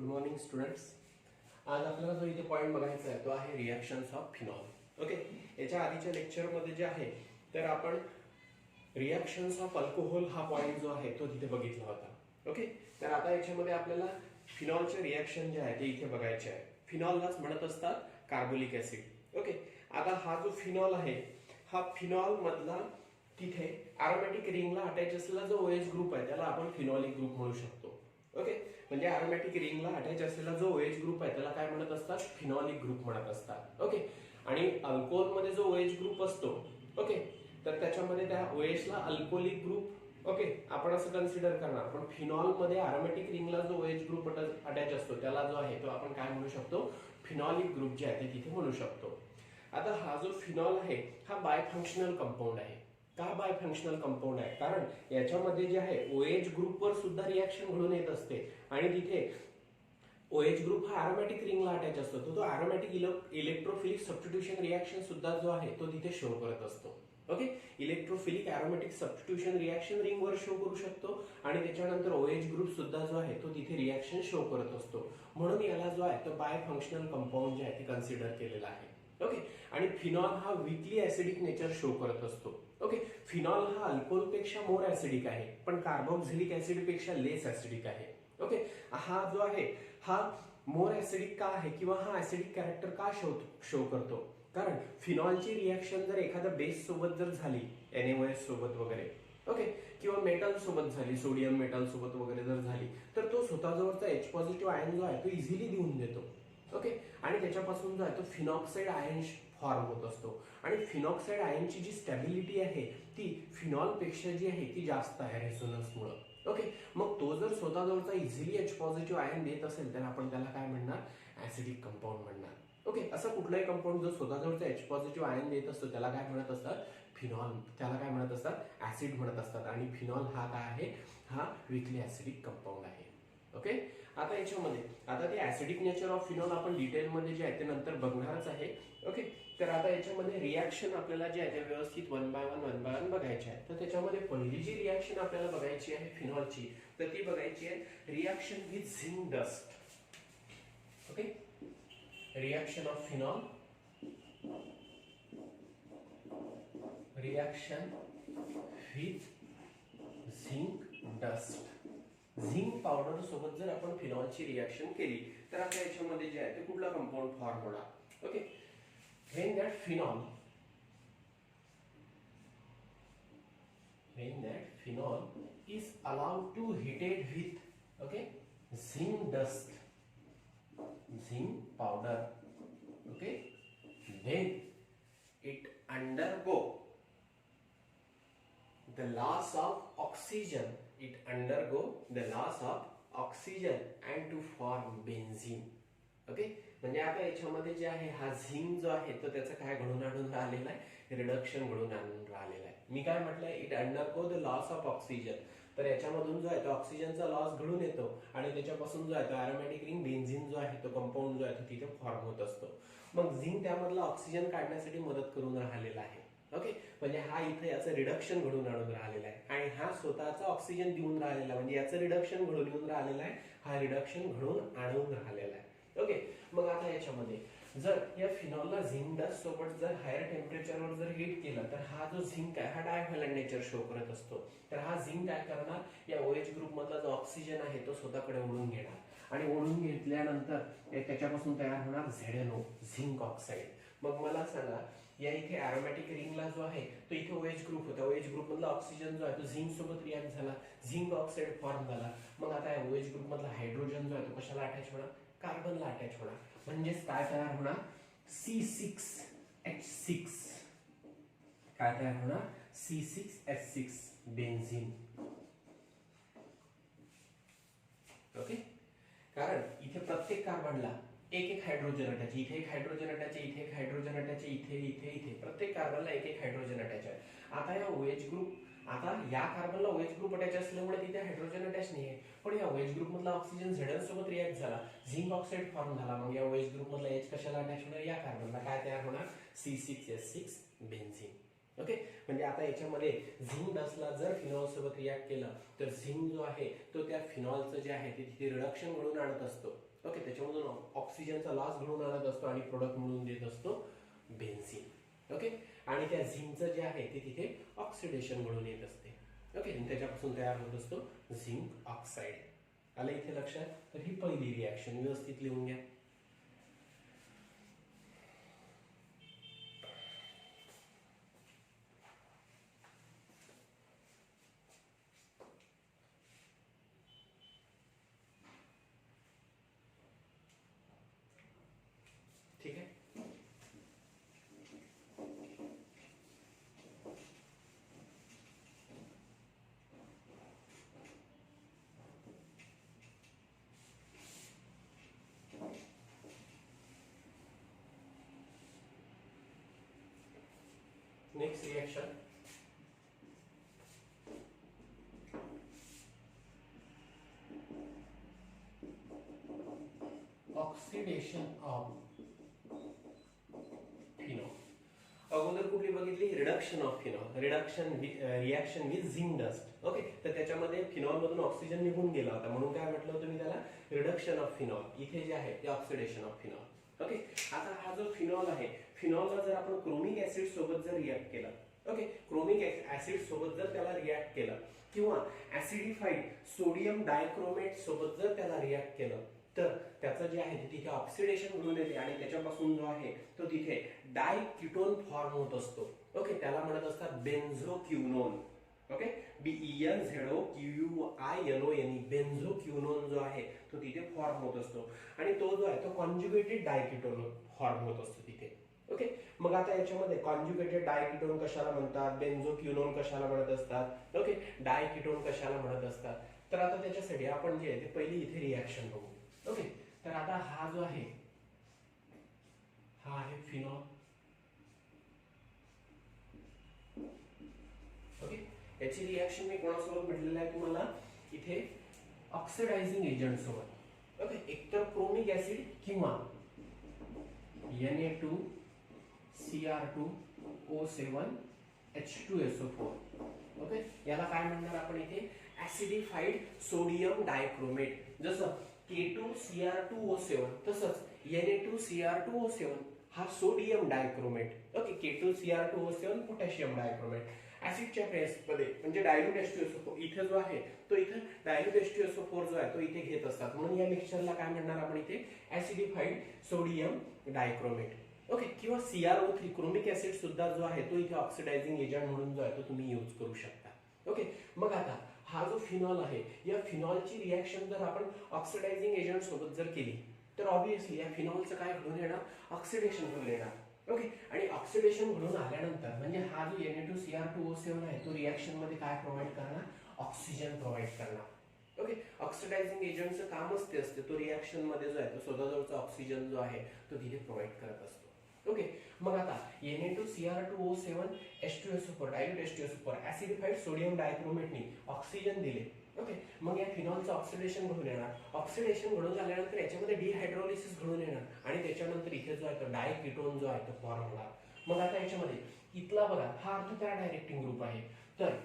Morning students. आज आपल्याला जो इथे पॉईंट बघायचा आहे तो आहे रिॲक्शन्स ऑफ फिनॉल. ओके, याच्या आधीच्या लेक्चरमध्ये जे आहे तर आपण रिॲक्शन्स ऑफ अल्कोहोल हा पॉईंट जो आहे तो तिथे बघितला होता. ओके, तर आता याच्यामध्ये आपल्याला फिनॉलचे रिॲक्शन जे आहे ते इथे बघायचे आहे. फिनॉललाच म्हणत असतात कार्बोलिक ऍसिड. ओके, आता हा जो फिनॉल आहे हा फिनॉल मधला तिथे अरोमॅटिक रिंगला अटॅच असलेला जो OH ग्रुप आहे त्याला आपण फिनॉलिक ग्रुप म्हणू शकतो. ओके, म्हणजे अरोमॅटिक रिंगला अटॅच असलेला जो OH ग्रुप आहे त्याला काय म्हणत असतात, फिनॉलिक ग्रुप म्हणत असतात. ओके, आणि अल्कोहोल मध्ये जो OH ग्रुप असतो, ओके, तर त्याच्यामध्ये त्या OH ला अल्कोहोलिक ग्रुप, ओके, आपण असं कन्सिडर करणार. पण फिनॉल मध्ये अरोमॅटिक रिंगला जो OH ग्रुप अटॅच असतो त्याला जो आहे तो आपण काय म्हणू शकतो, फिनॉलिक ग्रुप जे आहे ते तिथे म्हणू शकतो. आता हा जो फिनॉल आहे हा बायफंक्शनल कंपाऊंड आहे. का बायफंक्शनल कंपाऊंड आहे? कारण याच्यामध्ये जे आहे OH ग्रुपवर सुद्धा रिॲक्शन घडून येत असते आणि तिथे OH ग्रुप हा अरोमॅटिक रिंगला अटॅच असतो. तो अरोमॅटिक इलेक्ट्रोफिलिक सबस्टिट्यूशन रिॲक्शन सुद्धा जो आहे तो तिथे शो करत असतो. Okay, electrophilic aromatic substitution reaction रिंगवर शो करू शकतो आणि त्याच्यानंतर OH ग्रुप सुद्धा जो आहे तो तिथे रिॲक्शन शो करत असतो. म्हणून याला जो आहे तो बायफंक्शनल कंपाऊंड जे आहे ते कन्सिडर केलेला आहे. ओके, आणि फिनॉल हा वीकली ऍसिडिक नेचर शो करत असतो. ओके, फिनॉल हा अल्कोहोल पेक्षा मोर ऍसिडिक आहे पण कार्बोक्सिलिक ऍसिड पेक्षा लेस ऍसिडिक आहे. ओके, हा जो आहे हा मोर ऍसिडिक का आहे किंवा हा ऍसिडिक कॅरेक्टर का शो करतो? कारण फिनॉलची रिॲक्शन जर एखाद्या बेस सोबत जर झाली, NaOH सोबत वगैरे, ओके, किंवा मेटल सोबत झाली, सोडियम मेटल सोबत वगैरे जर झाली तर तो स्वतःजवळचा H पॉझिटिव्ह आयन जो आहे तो इझिली देऊन देतो. ओके, आणि त्याच्यापासून जो आहे तो फिनॉक्साइड आयन फॉर्म होत असतो आणि फिनॉक्साइड आयनची जी स्टॅबिलिटी आहे ती फिनॉल पेक्षा जी आहे ती जास्त आहे रेझोनन्समुळे. ओके, मग तो जर स्वतःजवळचा इझिली H पॉझिटिव्ह आयन देत असेल तर आपण त्याला काय म्हणणार, ऍसिडिक कंपाऊंड म्हणणार. ओके, असं कुठलाही कंपाऊंड जो स्वतःजवळचा H पॉझिटिव्ह आयन देत असतो त्याला काय म्हणत असतात, फिनॉल, त्याला काय म्हणत असतात, ऍसिड म्हणत असतात. आणि फिनॉल हा काय आहे, हा वीकली ऍसिडिक कंपाऊंड आहे. ओके, आता याच्यामध्ये आता ते ऍसिडिक नेचर ऑफ फिनॉल आपण डिटेलमध्ये जे आहे ते नंतर बघणारच आहे. ओके, तर आता याच्यामध्ये रिॲक्शन आपल्याला जे आहे ते व्यवस्थित वन बाय वन बघायचे आहे. तर त्याच्यामध्ये पहिली जी रिॲक्शन आपल्याला बघायची आहे फिनॉलची तर ती बघायची आहे reaction with zinc dust. Okay, reaction of phenol, reaction with zinc dust. Zinc powder सोबत जर आपण फिनॉलची रिॲक्शन केली तर आता याच्यामध्ये जे आहे ते कुठला कंपाऊंड फॉर्म होणार. Okay, when that phenol is allowed to heated with, okay, zinc dust, zinc powder, okay, then it undergo the loss of oxygen, and to form benzene. Okay, म्हणजे आता याच्यामध्ये जे आहे हा झिंक जो आहे तो त्याचा काय घडून आणून राहिलेला आहे, रिडक्शन घडून आणून राहिलेला आहे. मी काय म्हटलंय, it undergo the loss of oxygen. तर याच्यामधून जो आहे तो ऑक्सिजनचा लॉस घडून येतो आणि त्याच्यापासून जो आहे तो अरोमॅटिक रिंग बेन्झिन जो आहे तो कंपाऊंड जो आहे तो तिथे फॉर्म होत असतो. मग झिंक त्यामधला ऑक्सिजन काढण्यासाठी मदत करून राहिलेला आहे. ओके, म्हणजे हा इथे याचं रिडक्शन घडून आणून राहिलेला आहे आणि हा स्वतःचा ऑक्सिजन देऊन राहिलेला म्हणजे याचं रिडक्शन घडून येऊन राहिलेला आहे, हा रिडक्शन घडून आणून राहिलेला आहे. ओके, मग आता याच्यामध्ये जर या फिनॉलला झिंक डस्ट सोबत जर हायर टेम्परेचरवर जर हीट केलं तर हा जो झिंक आहे हा डायव्हॅलंट नेचर शो करत असतो. तर हा झिंक काय करणार, या OH ग्रुप मधला जो ऑक्सिजन आहे तो स्वतःकडे ओढून घेणार आणि ओढून घेतल्यानंतर त्याच्यापासून तयार होणार ZNO, झिंक ऑक्साईड. मग मला सांगा, या इथे अरोमॅटिक रिंगला जो आहे तो इथे OH ग्रुप होता, OH ग्रुप मधला ऑक्सिजन जो आहे तो झिंक सोबत रिॲक्ट झाला, झिंक ऑक्साईड फॉर्म झाला. मग आता या OH ग्रुप मधला हायड्रोजन जो आहे तो कशाला अटॅच होणार, कार्बनला अटॅच होणार. म्हणजेच काय तयार होणार, C6H6. काय तयार होणार, C6H6 बेन्झीन. ओके, कारण इथे प्रत्येक कार्बनला एक एक हायड्रोजन अटॅच, इथे एक हायड्रोजन अटॅच, इथे एक हायड्रोजन अटॅच, इथे इथे इथे प्रत्येक कार्बनला एक एक हायड्रोजन अटॅच आहे. आता या OH ग्रुप, आता या कार्बनला OH ग्रुप अटॅच असल्यामुळे तिथे हायड्रोजन अटॅच नाही आहे, पण या OH ग्रुप मधला ऑक्सिजन Zn सोबत रिॲक्ट झाला, झिंक ऑक्साईड फॉर्म झाला. मग या OH ग्रुप मधला H कशाला अटॅच होणार, या कार्बनला. काय तयार होणार, C6H6 बेन्झीन. ओके, म्हणजे आता याच्यामध्ये झिंक डस्टला जर फिनॉल सोबत रिॲक्ट केलं तर झिंक जो आहे तो त्या फिनॉलचं जे आहे ते तिथे रिडक्शन घडून आणत असतो. ओके, त्याच्यामधून ऑक्सिजनचा लॉस घडून आणत असतो आणि प्रोडक्ट म्हणून देत असतो बेन्झीन. ओके, आणि त्या झिंकचं जे आहे ते तिथे ऑक्सिडेशन म्हणून येत असते. ओके, आणि त्याच्यापासून तयार होत असतो झिंक ऑक्साईड. आलं इथे लक्षात? तर ही पहिली रिॲक्शन व्यवस्थित लिहून घ्या. ठीक आहे. Next reaction, oxidation of phenol. अगोदर कुठली बघितली? Reduction of phenol, reaction with zinc dust. Okay, तर त्याच्यामध्ये फिनॉल मधून ऑक्सिजन निघून गेला होता म्हणून काय म्हटलं होतं मी त्याला? Reduction of phenol. इथे जे आहे ते ऑक्सिडेशन ऑफ फिनॉल. ओके, आता हा जो फिनॉल आहे, फिनॉलला जर आपण क्रोमिक ऍसिड सोबत जर रिॲक्ट केला, ओके, क्रोमिक ऍसिड सोबत जर त्याला रिॲक्ट केलं किंवा ऍसिडिफाईड सोडियम डायक्रोमेट सोबत जर त्याला रिॲक्ट केलं तर त्याचं जे आहे ते तिथे ऑक्सिडेशन घडून येते आणि त्याच्यापासून जो आहे तो तिथे डायकीटोन फॉर्म होत असतो. ओके, त्याला म्हणत असतात बेन्झोक्युनोन. ओके, BENZOQUINON, बेन्झोक्युनोन जो आहे तो तिथे फॉर्म होत असतो आणि तो जो आहे तो कॉन्जुगेटेड डायकीटोन फॉर्म होत असतो तिथे. ओके, मग आता याच्यामध्ये कॉन्जुगेटेड डायकीटोन कशाला म्हणतात, बेन्झोक्युनोन कशाला म्हणत असतात, ओके, डायकीटोन कशाला म्हणत असतात, तर आता त्याच्यासाठी आपण जे आहे ते पहिली इथे रिॲक्शन बघू. ओके, तर आता हा जो आहे हा आहे फिनॉल. ओके, याची रिॲक्शन मी कोणासोबत म्हटलेलं आहे तुम्हाला? इथे ऑक्सिडायझिंग एजंट सोबत. ओके, एकतर क्रोमिक ऍसिड किंवा Na2Cr2O7H2SO4. ओके, याला काय म्हणणार आपण इथे? Acidified sodium dichromate. जसं K2Cr2O7 तसंच Na2Cr2O7 हा sodium dichromate. Okay, K2Cr2O7 potassium dichromate. ऍसिडच्या फेजमध्ये म्हणजे डायल्यूट H2SO4 इथे जो आहे तो इथे डायल्यूट H2SO4 जो आहे तो इथे घेत असतात म्हणून या मिक्सचरला काय म्हणणार आपण इथे? Acidified sodium dichromate. ओके, किंवा CrO3 क्रोमिक ऍसिड सुद्धा जो आहे तो इथे ऑक्सिडायझिंग एजंट म्हणून जो आहे तो तुम्ही यूज करू शकता. ओके, मग आता हा जो फिनॉल आहे या फिनॉलची रिॲक्शन जर आपण ऑक्सिडायझिंग एजंट सोबत जर केली तर ऑब्विसली या फिनॉलचं काय घडून येणार? ऑक्सिडेशन घडून येणार. ओके, आणि ऑक्सिडेशन घडून आल्यानंतर म्हणजे हा जो Na2Cr2O7 आहे तो रिॲक्शन मध्ये काय प्रोव्हाइड करणार? ऑक्सिजन प्रोव्हाइड करणार. ओके, ऑक्सिडायझिंग एजंटचं कामच ते असते, तो रिॲक्शन मध्ये जो आहे तो स्वतःजवळचा ऑक्सिजन जो आहे तो तिथे प्रोव्हाइड करत असतो. ओके, मग आता Na2Cr2O7H2SO4 dilute H2SO4 acidified sodium डायक्रोमेटने ऑक्सिजन दिले. ओके, मग या फिनॉलचं ऑक्सिडेशन घडून येणार. ऑक्सिडेशन घडून झाल्यानंतर याच्यामध्ये डिहायड्रोलिसिस घडून येणार आणि त्याच्यानंतर इथे जो आहे तो डायकीटोन जो आहे तो फॉर्म होणार. मग आता याच्यामध्ये इथला बघा हा अर्थोपॅरा डायरेक्टिंग ग्रुप आहे तर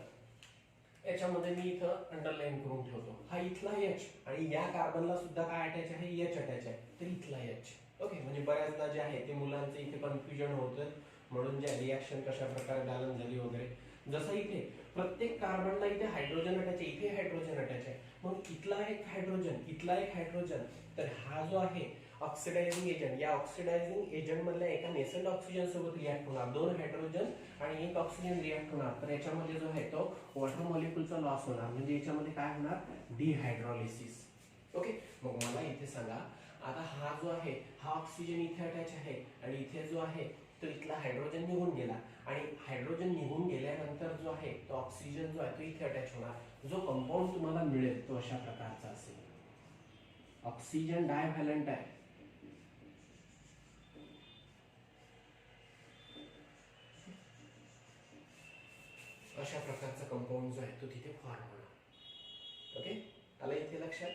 याच्यामध्ये मी इथं अंडरलाईन करून ठेवतो हा इथला H आणि या कार्बनला सुद्धा काय अटॅच आहे? H अटॅच आहे तर इथला H. ओके, म्हणजे बऱ्याचदा जे आहे ते मुलांचे इथे कन्फ्युजन होतं म्हणून जे रिॲक्शन कशा प्रकारे बॅलन्स झाली वगैरे. जसं इथे प्रत्येक कार्बनला इथे हायड्रोजन अटॅच आहे, इथे हायड्रोजन अटॅच आहे, मग इथला एक हायड्रोजन इथला एक हायड्रोजन. तर हा जो आहे ऑक्सिडायझिंग एजंट या ऑक्सिडायझिंग एजंट मधल्या एका नेसंट ऑक्सिजन सोबत रिॲक्ट होणार. 2 हायड्रोजन आणि 1 ऑक्सिजन रिॲक्ट होणार तर याच्यामध्ये जो आहे तो वॉटर मॉलिक्यूलचा लॉस होणार म्हणजे याच्यामध्ये काय होणार? डिहायड्रोलिसिस. ओके, मग मला इथे सांगा आता हा जो आहे हा ऑक्सिजन इथे अटॅच आहे आणि इथे जो आहे तो इथला हायड्रोजन निघून गेला आणि हायड्रोजन निघून गेल्यानंतर जो आहे तो ऑक्सिजन जो आहे तो इथे अटॅच होणार. जो कंपाऊंड तुम्हाला मिळेल तो अशा प्रकारचा असेल. ऑक्सिजन डायव्हॅलंट आहे. अशा प्रकारचा कंपाऊंड जो आहे तो तिथे फॉर्म होणार. ओके, आला इथे लक्षात?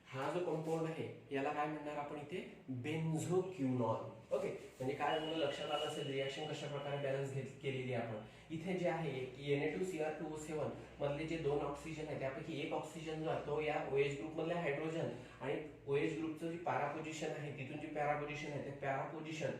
हा जो कंपाऊंड कंपाऊंड आहे याला काय म्हणणार आपण इथे, बेन्झोक्विनॉल. ओके, म्हणजे काय म्हणून लक्षात आलं असेल रिएक्शन कशा प्रकारे बॅलन्स केलेली आहे आपण. इथे जे आहे Na2Cr2O7 मधले जे 2 ऑक्सिजन आहेत त्यापैकी एक ऑक्सिजन जो आहे तो या OH ग्रुप मधल्या हायड्रोजन आणि OH ग्रुपचं जी पॅरा पोझिशन आहे तिथून जी पॅरा पोझिशन आहे ते पॅरा पोझिशन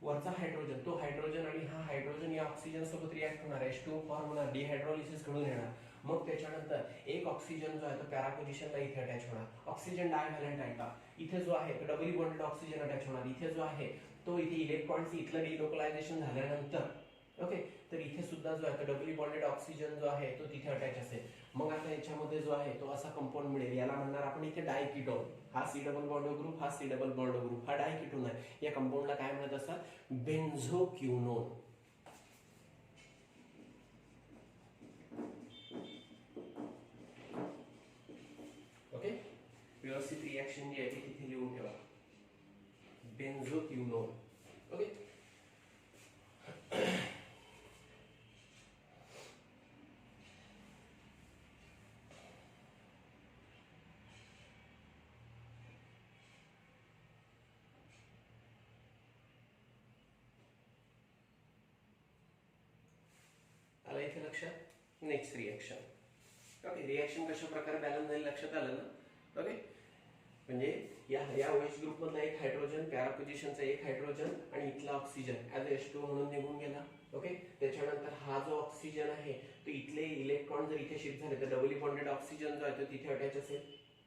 वरचा हायड्रोजन, तो हायड्रोजन आणि हा हायड्रोजन या ऑक्सिजन सोबत रिॲक्ट होणार, H2 फॉर्म होणार, डिहायड्रोलिसिस घडून येणार. मग त्याच्यानंतर एक ऑक्सिजन जो आहे तो पॅरा पोझिशनला इथे अटॅच होणार. ऑक्सिजन डायव्हॅलंट आहे का, इथे जो आहे तो डबली बॉन्डेड ऑक्सिजन अटॅच होणार. इथे जो आहे तो इथे इलेक्ट्रॉनचं इथलं डिलोकलायझेशन झाल्यानंतर ओके, तर इथे सुद्धा जो आहे तो डबली बॉन्डेड ऑक्सिजन जो आहे तो तिथे अटॅच असेल. मग आता याच्यामध्ये जो आहे तो असा कंपाऊंड मिळेल, याला म्हणणार आपण इथे डायकीटोन. हा C डबल बॉन्ड ग्रुप, हा C डबल बॉन्ड ग्रुप, हा डायकीटोन आहे. या कंपाऊंडला काय म्हणत असतात, बेन्झोक्विनोन. ओके, व्यवस्थित रिएक्शन जी आहे ती तिथे लिहून ठेवा, बेन्झोक्विनोन. ओके, आला इथे लक्षात. Next reaction. ओके, रिएक्शन कशा प्रकारे बॅलन्स झाली लक्षात आलं ना. ओके, म्हणजे या OH ग्रुप मधला एक हायड्रोजन, पॅरा पोझिशनचा एक हायड्रोजन आणि इथला ऑक्सिजन ऍज H2 म्हणून निघून गेला. ओके, त्याच्यानंतर हा जो ऑक्सिजन आहे तो इथले इलेक्ट्रॉन जर इथे शिफ्ट झाले तर डबली बॉन्डेड ऑक्सिजन जो आहे तो तिथे अटॅच असेल.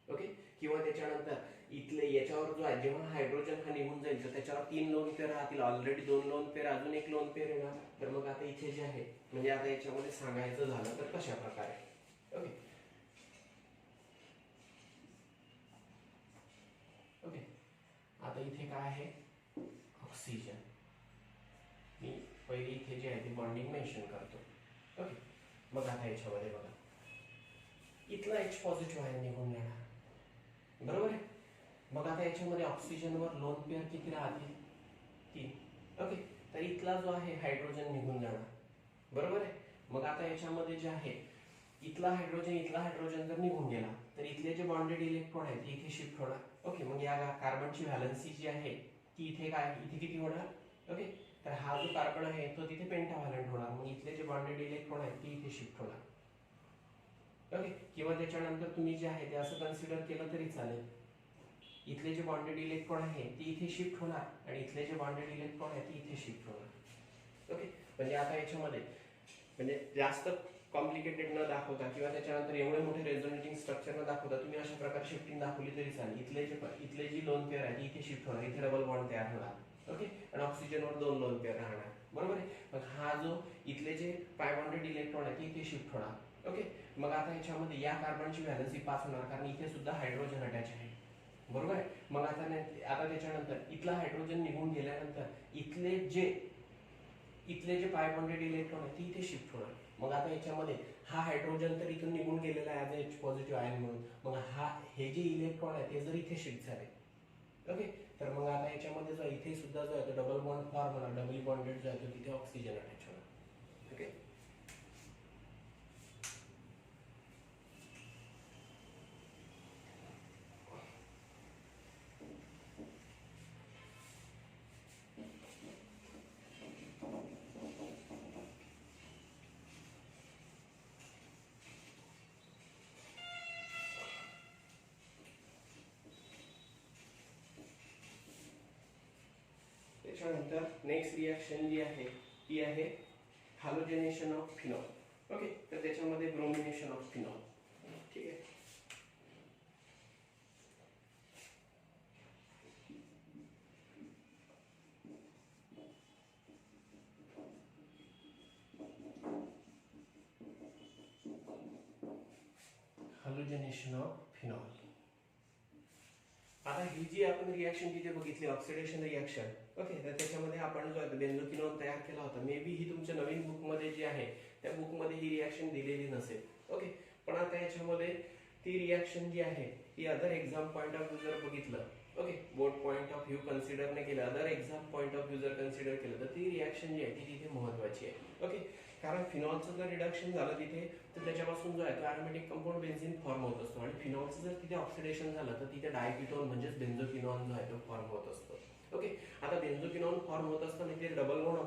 ओके, किंवा त्याच्यानंतर इथले याच्यावर जो आहे जेव्हा हायड्रोजन हा निघून जाईल तर त्याच्यावर 3 लोन पेअर राहतील, ऑलरेडी 2 लोन पेअर, अजून एक लोन पेअर येणार. तर मग आता इथे जे आहे म्हणजे आता याच्यामध्ये सांगायचं झालं तर कशा प्रकारे. ओके ओके, आता इथे काय आहे, ऑक्सिजन. मी पहिले इथे जे आहे ते बॉन्डिंग मेन्शन करतो. ओके, मग आता याच्यामध्ये बघा इथला H पॉझिटिव्ह आहे निघून जाणार, बरोबर आहे. मग आता याच्यामध्ये ऑक्सिजनवर लोन पेअर किती राहतील, 3. ओके, तर इथला जो आहे हायड्रोजन निघून जाणार, बरोबर आहे. मग आता याच्यामध्ये जे आहे इथला हायड्रोजन जर निघून गेला तर इथले जे बॉन्डेड इलेक्ट्रॉन आहेत ते इथे शिफ्ट होणार. ओके, मग या कार्बनची व्हॅलन्सी जी आहे ती इथे काय, इथे किती होणार. ओके, तर हा जो कार्बन आहे तो तिथे पेंटाव्हॅलंट होणार, मग इथले जे बॉन्डेड इलेक्ट्रॉन आहेत ते इथे शिफ्ट होणार. ओके, किंवा त्याच्यानंतर तुम्ही जे आहे ते असं कन्सिडर केलं तरी चालेल, इथले जे बॉन्डेड इलेक्ट्रॉन आहे ते इथे शिफ्ट होणार आणि इथले जे बॉन्डेड इलेक्ट्रॉन आहे ते इथे शिफ्ट होणार. ओके, म्हणजे आता याच्यामध्ये म्हणजे जास्त कॉम्प्लिकेटेड न दाखवता किंवा त्याच्यानंतर एवढे मोठे रेझोनेटिंग स्ट्रक्चर न दाखवता तुम्ही अशा प्रकारे शिफ्टिंग दाखवली तरी चालेल. इथले जी लोन पेअर आहे ती इथे शिफ्ट होणार, इथे डबल बॉन्ड तयार होणार. ओके, आणि ऑक्सिजनवर 2 लोन पेअर राहणार, बरोबर आहे. मग हा जो इथले जे पाय बॉन्डेड इलेक्ट्रॉन आहे ते इथे शिफ्ट होणार. ओके, मग आता ह्याच्यामध्ये या कार्बनची व्हॅलन्सी 5 होणार कारण इथे सुद्धा हायड्रोजन अटॅच आहे, बरोबर आहे. मग आता त्याच्यानंतर इथला हायड्रोजन निघून गेल्यानंतर इथले जे पाय बॉन्डेड इलेक्ट्रॉन आहे ते इथे शिफ्ट होणार. मग आता याच्यामध्ये हा हायड्रोजन तर इथून निघून गेलेला आहे H पॉझिटिव्ह आयन म्हणून, मग हे जे इलेक्ट्रॉन आहे ते जर इथे शिफ्ट झाले, ओके, तर मग आता याच्यामध्ये जो इथे सुद्धा जो आहे तो डबल बॉन्ड फॉर्म होणार, डबल बॉन्डेड जो आहे तो तिथे ऑक्सिजन अटॅच होणार. ओके, त्याच्यानंतर नेक्स्ट रिएक्शन जी आहे ती आहे हॅलोजनेशन ऑफ फिनॉल. ओके, तर त्याच्यामध्ये ब्रोमिनेशन ऑफ फिनॉल. ठीक आहे, हॅलोजनेशन ऑफ फिनॉल. आता ही जी आपण रिएक्शन तिथे बघितली ऑक्सिडेशन रिएक्शन, ओके, तर त्याच्यामध्ये आपण जो आहे बेन्झोक्विनोन तयार केला होता. मे बी ही तुमच्या नवीन बुकमध्ये जी आहे त्या बुकमध्ये ही रिएक्शन दिलेली नसेल. ओके, पण आता याच्यामध्ये ती रिएक्शन जी आहे ती other exam point of view जर बघितलं, okay, both point of view consider नाही केलं, other exam point of view जर कन्सिडर केलं तर ती रिॲक्शन जी आहे ती तिथे महत्वाची आहे. ओके, कारण फिनॉलचं जर रिडक्शन झालं तिथे तर त्याच्यापासून जो आहे तो अरोमॅटिक कंपाऊंड बेन्झीन फॉर्म होत असतो आणि फिनॉलचं जर तिथे ऑक्सिडेशन झालं तर तिथे डायकिटोन म्हणजेच बेन्झोक्विनॉन जो आहे तो फॉर्म होत असतो. ओके, आता बेन्झोक्विनॉन फॉर्म होत असताना तिथे डबल बॉन्ड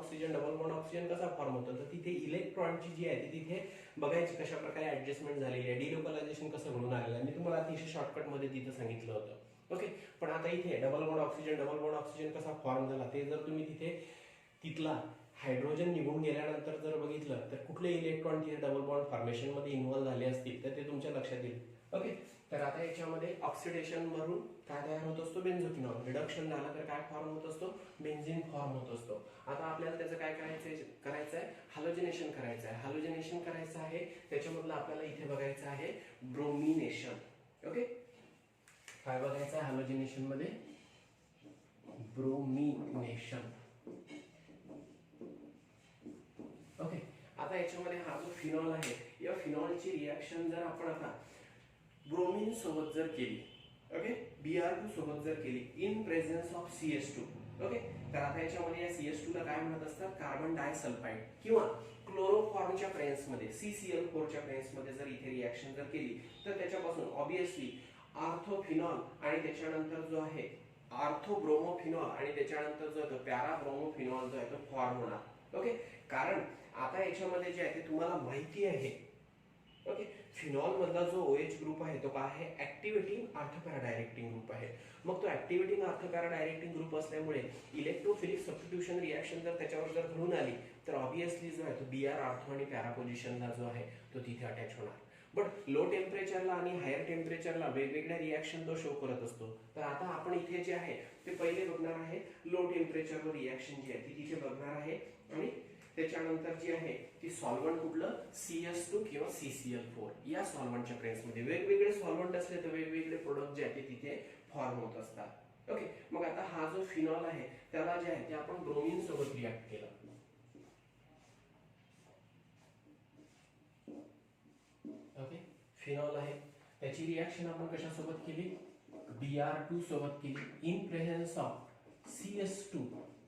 ऑक्सिजन कसा फॉर्म होतो तर तिथे इलेक्ट्रॉनची जी आहे ती तिथे बघायची कशा प्रकारे ऍडजस्टमेंट झालेली आहे, डिलोकलायझेशन कसं घडून आलेलं आहे. मी तुम्हाला अतिशय शॉर्टकट मध्ये तिथे सांगितलं होतं. ओके, पण आता इथे डबल बॉन्ड ऑक्सिजन कसा फॉर्म झाला ते जर तुम्ही तिथे तिथला हायड्रोजन निघून गेल्यानंतर जर बघितलं तर कुठले इलेक्ट्रॉन तिथे डबल बॉन्ड फॉर्मेशन मध्ये इन्व्हॉल्व झाले असतील तर ते तुमच्या लक्षात येईल. ओके, तर आता याच्यामध्ये ऑक्सिडेशन वरून काय तयार होत असतो, बेन्झोक्विनॉन. रिडक्शन झालं तर काय फॉर्म होत असतो, बेन्झीन फॉर्म होत असतो. आता आपल्याला त्याचं काय करायचं आहे, हॅलोजिनेशन करायचं आहे. हॅलोजिनेशन करायचं आहे त्याच्यामधलं आपल्याला इथे बघायचं आहे ब्रोमिनेशन. ओके, काय बघायचं आहे हॅलोजिनेशन मध्ये, ब्रोमिनेशन. ओके, आता याच्यामध्ये हा जो फिनॉल आहे या फिनॉलची रिॲक्शन जर आपण आता ब्रोमीन सोबत जर केली, ओके, Br2 सोबत जर केली in presence of CS2, okay, तर आता याच्यामध्ये या CS2 ला काय म्हणत असतात, कार्बन डायसल्फाइड किंवा क्लोरोफॉर्मच्या प्रेझेन्स मध्ये CCl4 च्या प्रेझेन्स मध्ये जर इथे रिॲक्शन जर केली तर त्याच्यापासून ऑब्विसली आर्थोफिनॉल आणि त्याच्यानंतर जो आहे आर्थोब्रोमोफिनॉल आणि त्याच्यानंतर जो आहे पॅराब्रोमोफिनॉल जो आहे तो फॉर्म होणार. ओके, कारण आता याच्यामध्ये जे आहे ते तुम्हाला माहिती आहे. ओके, फिनॉल मधला जो OH ग्रुप आहे तो काय आहे, ऍक्टिव्हेटिंग आर्थोपॅरा डायरेक्टिंग ग्रुप आहे. मग तो ऍक्टिव्हेटिंग आर्थोपॅरा डायरेक्टिंग ग्रुप असल्यामुळे इलेक्ट्रोफिलिक सबस्टिट्यूशन रिॲक्शन जर त्याच्यावर जर घडून आली तर ऑब्विसली जो आहे तो Br आर्थो आणि पॅरा पोझिशनला जो आहे तो तिथे अटॅच होणार. बट लो टेम्परेचरला आणि हायर टेम्परेचरला वेगवेगळ्या रिॲक्शन तो शो करत असतो. तर आता आपण इथे जे आहे ते पहिले बघणार आहे लो टेम्परेचरवर रिॲक्शन जी आहे ती तिथे बघणार आहे आणि त्याच्यानंतर जी आहे ती सॉल्व्हंट कुठलं, CS2 किंवा CCl4 या सॉल्व्हंटच्या प्रेझेन्स मध्ये. वेगवेगळे सॉल्व्हंट असले तर वेगवेगळे प्रोडक्ट जे आहेत ते तिथे फॉर्म होत असतात. ओके, मग आता हा जो फिनॉल आहे त्याला जे आहे ते आपण ब्रोमीन सोबत रिॲक्ट केलं. ओके, फिनॉल आहे त्याची रिॲक्शन आपण कशासोबत केली, Br2 सोबत केली इन प्रेझेन्स ऑफ CS2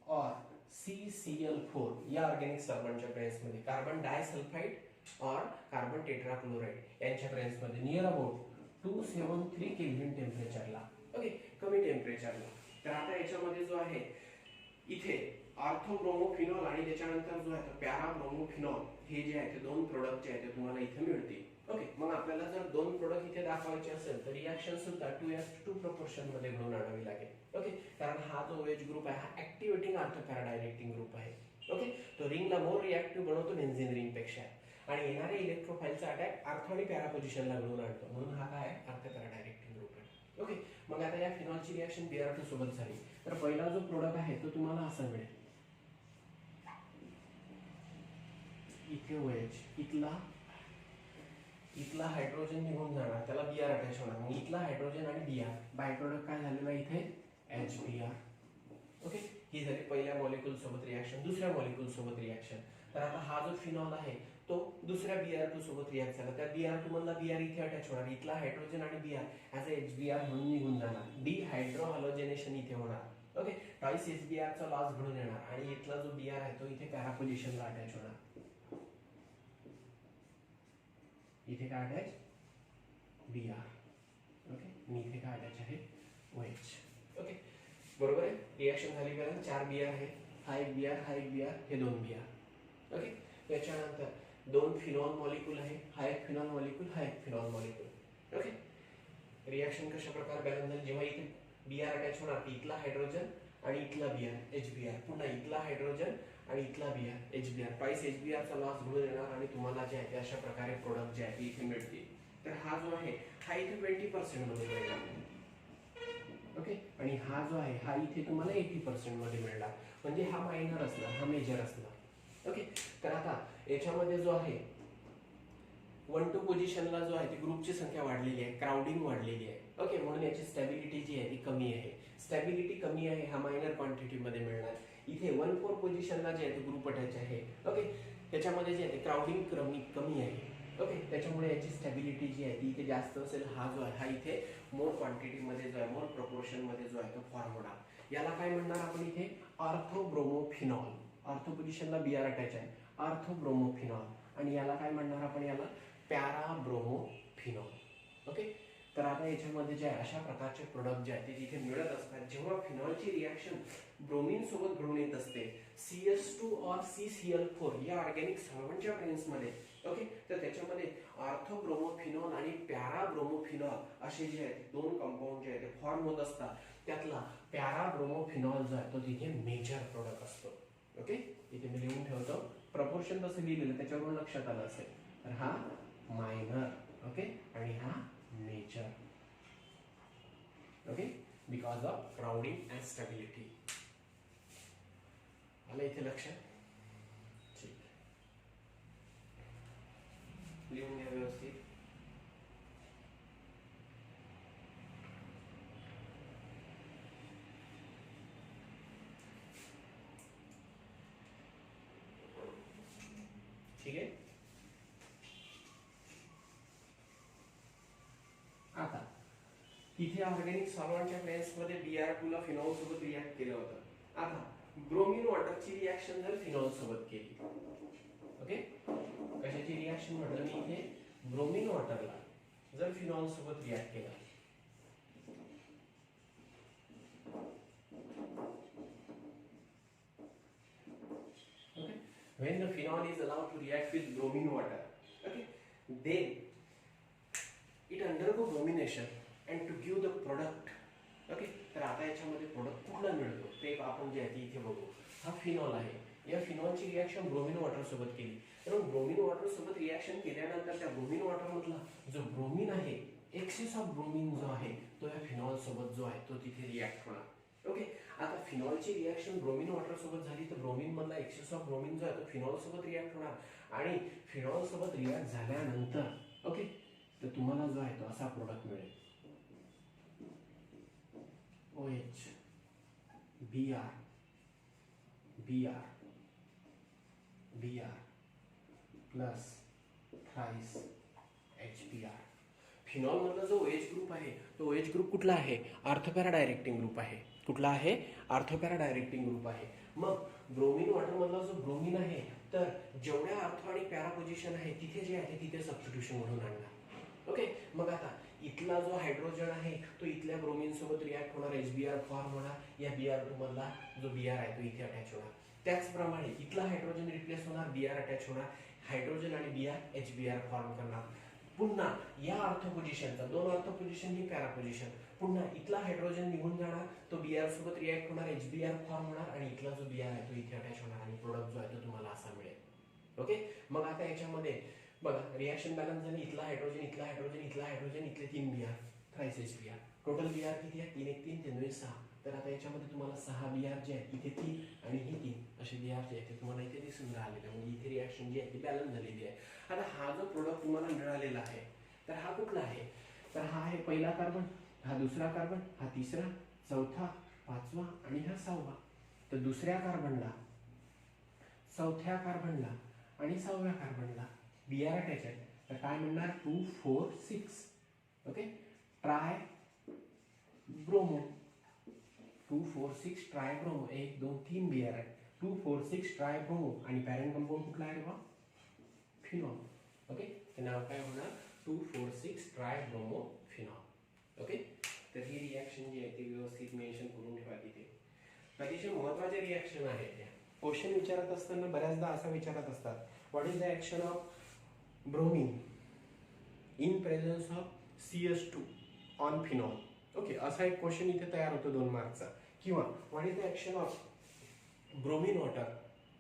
और CCl4 या ऑर्गेनिक सॉल्व्हंटच्या प्रेझेन्स मध्ये, कार्बन डायसल्फाइड और कार्बन टेट्राक्लोराइड यांच्या प्रेझेन्स मध्ये नियर अबाउट 273 केल्विन टेम्परेचरला. ओके, कमी टेम्परेचरला. तर आता याच्यामध्ये जो आहे इथे आर्थोब्रोमोफिनॉल आणि त्याच्यानंतर जो आहे पॅराब्रोमोफिनॉल हे जे आहे ते दोन प्रोडक्ट जे आहेत ते तुम्हाला इथे मिळतील. ओके, मग आपल्याला जर दोन प्रोडक्ट इथे दाखवायचे असेल तर रिॲक्शन सुद्धा 2:2 प्रपोर्शन मध्ये घडून आणावी लागेल. ओके, कारण हा जो OH ग्रुप आहे हा ऍक्टिव्हेटिंग आर्थोपॅरा डायरेक्टिंग ग्रुप आहे. ओके, तो रिंगला मोर रिॲक्टिव्ह बनवतो बेन्झीन रिंग पेक्षा आणि येणारे इलेक्ट्रोफाइलचा अटॅक आर्थो आणि पॅरा पोझिशनला घडून आणतो, म्हणून हा काय आर्थोपॅरा डायरेक्टिंग ग्रुप आहे. ओके, मग आता या फिनॉलची रिॲक्शन Br2 सोबत झाली तर पहिला जो प्रोडक्ट आहे तो तुम्हाला असा मिळेल, इथे OH, इथला हायड्रोजन निघून जाणार त्याला Br अटॅच होणार, मग इथला हायड्रोजन आणि Br बाय प्रोडक्ट काय झालेला इथे HBr. ओके, ही झाली पहिल्या मॉलिक्यूल सोबत रिॲक्शन. दुसऱ्या मॉलिक्यूल सोबत रिॲक्शन, तर आता हा जो फिनॉल आहे तो दुसऱ्या Br2 सोबत रिॲक्ट झाला, त्या Br2 मधला Br इथे अटॅच होणार, इथला हायड्रोजन आणि Br ऍज अ HBr म्हणून निघून जाणार, डिहायड्रो हॅलोजिनेशन इथे होणार. ओके, ट्वाइस HBr चा लॉस घडून येणार आणि इथला जो Br आहे तो इथे पॅरा पोझिशनला अटॅच होणार. इथे काय अटॅच, Br. ओके, आणि इथे काय अटॅच आहे, OH. ओके, बरोबर आहे. रिॲक्शन झाली कारण 4 Br आहे, हा एक Br, हा एक Br, हे 2 Br. ओके, त्याच्यानंतर 2 फिनॉल मॉलिक्यूल आहे, हा एक फिनॉल मॉलिक्यूल, हा एक फिनॉल मॉलिक्यूल. ओके, रिॲक्शन कशा प्रकारे बॅलन्स झाली, जेव्हा इथे Br अटॅच होणार इथला हायड्रोजन आणि इथला Br HBr, पुन्हा इथला हायड्रोजन आणि इथला Br HBr, ट्वाइस HBr चा लॉस घडून येणार आणि तुम्हाला जे आहे ते अशा प्रकारे प्रोडक्ट जे आहे ते इथे मिळतील. तर हा जो आहे हा इथे 20% मध्ये मिळणार. ओके, आणि हा जो आहे हा इथे तुम्हाला 80% मध्ये मिळणार, म्हणजे हा मायनर असणार, हा मेजर असणार. ओके, तर आता याच्यामध्ये जो आहे 1-2 पोझिशनला जो आहे ती ग्रुपची संख्या वाढलेली आहे, क्राउडिंग वाढलेली आहे. ओके, म्हणून याची स्टॅबिलिटी जी आहे ती कमी आहे. स्टॅबिलिटी कमी आहे, हा मायनर क्वांटिटी मध्ये मिळणार. इथे 1-4 पोझिशनला जे आहे ते ग्रुप अटॅच आहे. ओके, त्याच्यामध्ये जे आहे ते क्राउडिंग कमी आहे. ओके, त्याच्यामुळे याची स्टॅबिलिटी जी आहे ती इथे जास्त असेल. हा जो आहे हा इथे मोर क्वांटिटीमध्ये जो आहे, मोर प्रपोर्शनमध्ये जो आहे तो फॉर्म होणार. याला काय म्हणणार आपण इथे? ऑर्थोब्रोमोफिनॉल. ऑर्थो पोझिशनला बीआर अटॅच आहे, ऑर्थोब्रोमोफिनॉल. आणि याला काय म्हणणार आपण? याला पॅराब्रोमोफिनॉल. ओके, तर आता याच्यामध्ये जे आहे अशा प्रकारचे प्रोडक्ट जे आहेत ते तिथे मिळत असतात. जेव्हा फिनॉलची रिॲक्शन ब्रोमीन सोबत घडून येत असते, CS2 और CCl4 या ऑर्गॅनिक सॉल्व्हंटच्या प्रेझेन्समध्ये, ओके, तर त्याच्यामध्ये ऑर्थोब्रोमोफिनॉल आणि पॅराब्रोमोफिनॉल असे जे आहेत दोन कंपाऊंड जे आहेत ते फॉर्म होत असतात. त्यातला पॅराब्रोमोफिनॉल जो आहे तो तिथे मेजर प्रोडक्ट असतो. ओके, इथे मी लिहून ठेवतो. प्रपोर्शन तसं लिहिलेलं त्याच्यावरून लक्षात आलं असेल. तर हा मायनर, ओके, आणि हा major. Okay, because of crowding and stability. आलं इथे लक्षात? ठीक, लिहून घ्या व्यवस्थित. ठीक आहे. आता इथे ऑर्गॅनिक सॉल्व्हंटच्या प्रेझेन्समध्ये Br2 ला फिनॉल सोबत रिॲक्ट केलं होतं. आता ब्रोमीन वॉटरची रिॲक्शन जर फिनॉल सोबत केली, ओके, कशाची रिॲक्शन म्हटलं मी इथे? ब्रोमीन वॉटरला जर फिनॉल सोबत रिॲक्ट केला, okay, when the phenol is allowed to react with bromine water, okay, then it undergo bromination and to give the product. Okay, तर आता याच्यामध्ये प्रोडक्ट कुठला मिळतो ते आपण जे आहे ते इथे बघू. हा फिनॉल आहे. या फिनॉलची रिॲक्शन ब्रोमीन वॉटर सोबत केली. तर ब्रोमीन वॉटर सोबत रिॲक्शन केल्यानंतर त्या ब्रोमीन वॉटर मधला जो ब्रोमीन आहे, एक्सेस ऑफ ब्रोमीन जो आहे तो या फिनॉल सोबत जो आहे तो तिथे रिॲक्ट होणार. ओके, आता फिनॉलची रिॲक्शन ब्रोमीन वॉटर सोबत झाली तर ब्रोमीन मधला एक्सेस ऑफ ब्रोमीन जो आहे तो फिनॉल सोबत रिॲक्ट होणार. आणि फिनॉल सोबत रिॲक्ट झाल्यानंतर, ओके, तर तुम्हाला जो आहे तो असा प्रोडक्ट मिळेल. OH, Br, Br, Br plus thrice HBr. Phenol मधला जो OH ग्रुप आहे तो OH ग्रुप कुठला आहे? ऑर्थोपॅरा डायरेक्टिंग ग्रुप आहे. कुठला आहे? ऑर्थोपॅरा डायरेक्टिंग ग्रुप आहे. मग ब्रोमीन वॉटर मधला जो ब्रोमीन आहे तर जेवढ्या ऑर्थो आणि पॅरा पोझिशन आहे तिथे जे आहे तिथे सबस्टिट्यूशन म्हणून आणणार. ओके, मग आता इथला जो हायड्रोजन आहे तो इथल्या ब्रोमीन सोबत रिॲक्ट होणार, HBr फॉर्म होणार. या Br2 मधला जो Br आहे तो इथे अटॅच होणार. त्याचप्रमाणे इथला हायड्रोजन रिप्लेस होणार, Br अटॅच होणार. हायड्रोजन आणि Br HBr फॉर्म करणार. पुन्हा या ऑर्थो पोझिशनचा, दोन ऑर्थो पोझिशन ही पॅरा पोझिशन, पुन्हा इथला हायड्रोजन निघून जाणार, तो Br सोबत रिॲक्ट होणार, HBr फॉर्म होणार आणि इथला जो Br आहे तो इथे अटॅच होणार आणि प्रोडक्ट जो आहे तो तुम्हाला असा मिळेल. ओके, मग आता याच्यामध्ये बघा रिॲक्शन बॅलन्स झाली. इथला हायड्रोजन, इथला हायड्रोजन, इथला हायड्रोजन, इथले 3 Br, thrice HBr. Total Br किती आहे? 3 1 3 3 2 6. तर आता याच्यामध्ये तुम्हाला 6 Br जे आहेत इथे 3 आणि ही 3 असे Br जे आहेत ते तुम्हाला इथे दिसून राहिलेले. म्हणजे इथे रिॲक्शन जी आहे ती बॅलन्स झालेली आहे. आता हा जो प्रोडक्ट तुम्हाला मिळालेला आहे तर हा कुठला आहे? तर हा आहे पहिला कार्बन, हा दुसरा कार्बन, हा तिसरा, चौथा, पाचवा आणि हा 6वा. तर दुसऱ्या कार्बनला, चौथ्या कार्बनला आणि 6व्या कार्बनला Br अटॅच आहे. तर काय म्हणणार? 2 4 6. Okay, try bromo. 2 4 6 try bromo. 1 2 3 Br आहे. 2 4 6 ट्राय ब्रोमो आणि पॅरेंट कंपाऊंड कुठला आहे बा? फिनॉल. ओके, ते नाव काय होणार? 2 4 6 ट्राय ब्रोमो फिनॉल. ओके, तर ही रिॲक्शन जी आहे ती व्यवस्थित मेन्शन करून ठेवा तिथे. अतिशय महत्त्वाच्या रिॲक्शन आहेत त्या. क्वेश्चन विचारत असताना बऱ्याचदा असं विचारत असतात, what is the action of bromine in presence of CS2 on phenol. Okay, असा एक क्वेश्चन इथे तयार होतो 2 मार्कचा. किंवा what is the action of bromine water.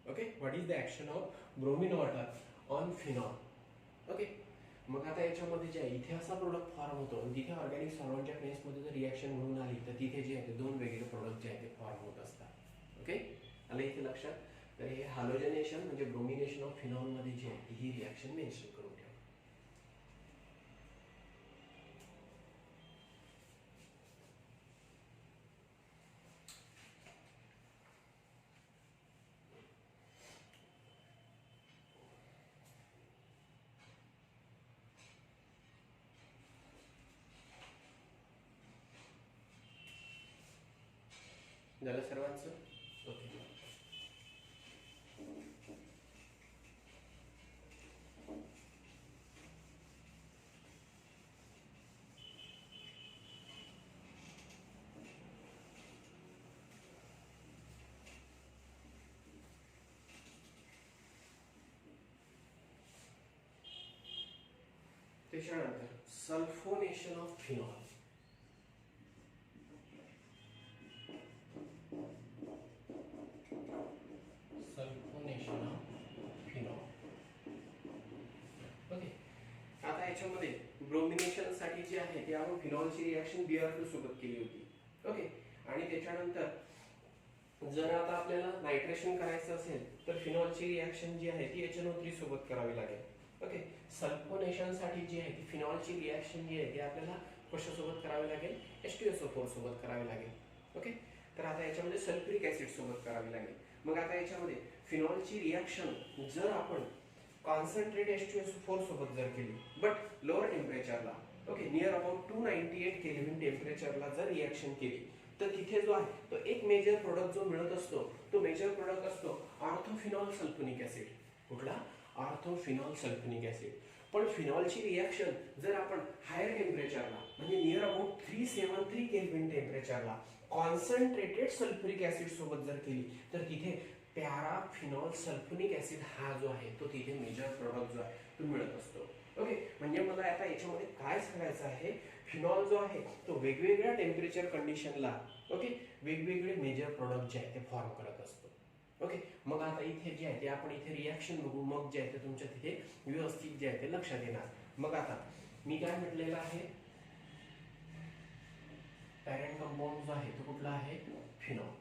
Okay, what is the action of bromine water on phenol. Okay, मग आता याच्यामध्ये जे आहे इथे असा प्रोडक्ट फॉर्म होतो आणि तिथे ऑर्गॅनिक सॉल्व्हंटच्या प्रेसमध्ये जर रिॲक्शन म्हणून आली तर तिथे जे आहे ते 2 वेगळे प्रोडक्ट जे आहे ते फॉर्म होत असतात. ओके, आलं इथे लक्षात? तर हे हॅलोजनेशन म्हणजे ब्रोमिनेशन ऑफ फिनॉलमध्ये जे आहे ही रिॲक्शन मेन्शन करून ठेवा. झालं सर्वांचं? ओके. त्याच्यानंतर sulphonation of phenol. Sulphonation of phenol. Okay. आता याच्यामध्ये ब्रोमिनेशन साठी जे आहे ते आपण फिनॉलची रिएक्शन Br2 सोबत केली होती. ओके. आणि त्याच्यानंतर जर आता आपल्याला नायट्रेशन करायचं असेल तर फिनॉलची रिएक्शन जी आहे ती HNO3 सोबत करावी लागेल. ओके. सल्फोनेशन साठी जी आहे ती फिनॉलची रिएक्शन जी आहे ती आपल्याला कशासोबत करावी लागेल? H2SO4 सोबत करावी लागेल. ओके. तर आता याच्यामध्ये सल्फ्युरिक ऍसिड सोबत करावी लागेल. मग आता याच्यामध्ये फिनॉलची रिएक्शन जर आपण कॉन्सन्ट्रेट H2SO4 सोबत जर केली बट लोअर टेम्परेचरला, ओके, नियर अबाउट 298 केल्विन टेम्परेचरला जर रिएक्शन केली तर तिथे जो आहे तो एक मेजर प्रोडक्ट जो मिळत असतो तो मेजर प्रोडक्ट असतो ऑर्थोफिनॉल सल्फोनिक ऍसिड. कुठला? Orthophenol sulphonic acid. पण फिनॉलची रिएक्शन जर आपण हायर टेम्परेचरला म्हणजे नियर अबाउट 373 केल्विन टेम्परेचरला कॉन्सन्ट्रेटेड सल्फ्युरिक ऍसिड सोबत जर केली तर तिथे पॅराफिनॉल सल्फोनिक ऍसिड हा जो आहे तो तिथे मेजर प्रोडक्ट जो आहे तो मिळत असतो. ओके. म्हणजे मला आता याच्यामध्ये काय सांगायचं आहे, फिनॉल जो आहे तो वेगवेगळ्या टेम्परेचर कंडिशनला, ओके, वेगवेगळे मेजर प्रोडक्ट जे आहे ते फॉर्म करत असतो. ओके. मग आता इथे जे आहे ते आपण इथे रिएक्शन बघू, मग जे आहे ते तुमच्या तिथे व्यवस्थित जे आहे ते लक्षात येणार. मग आता मी काय म्हटलेलं आहे, पॅरेंट कंपाऊंड जो आहे तो कुठला आहे? फिनॉल.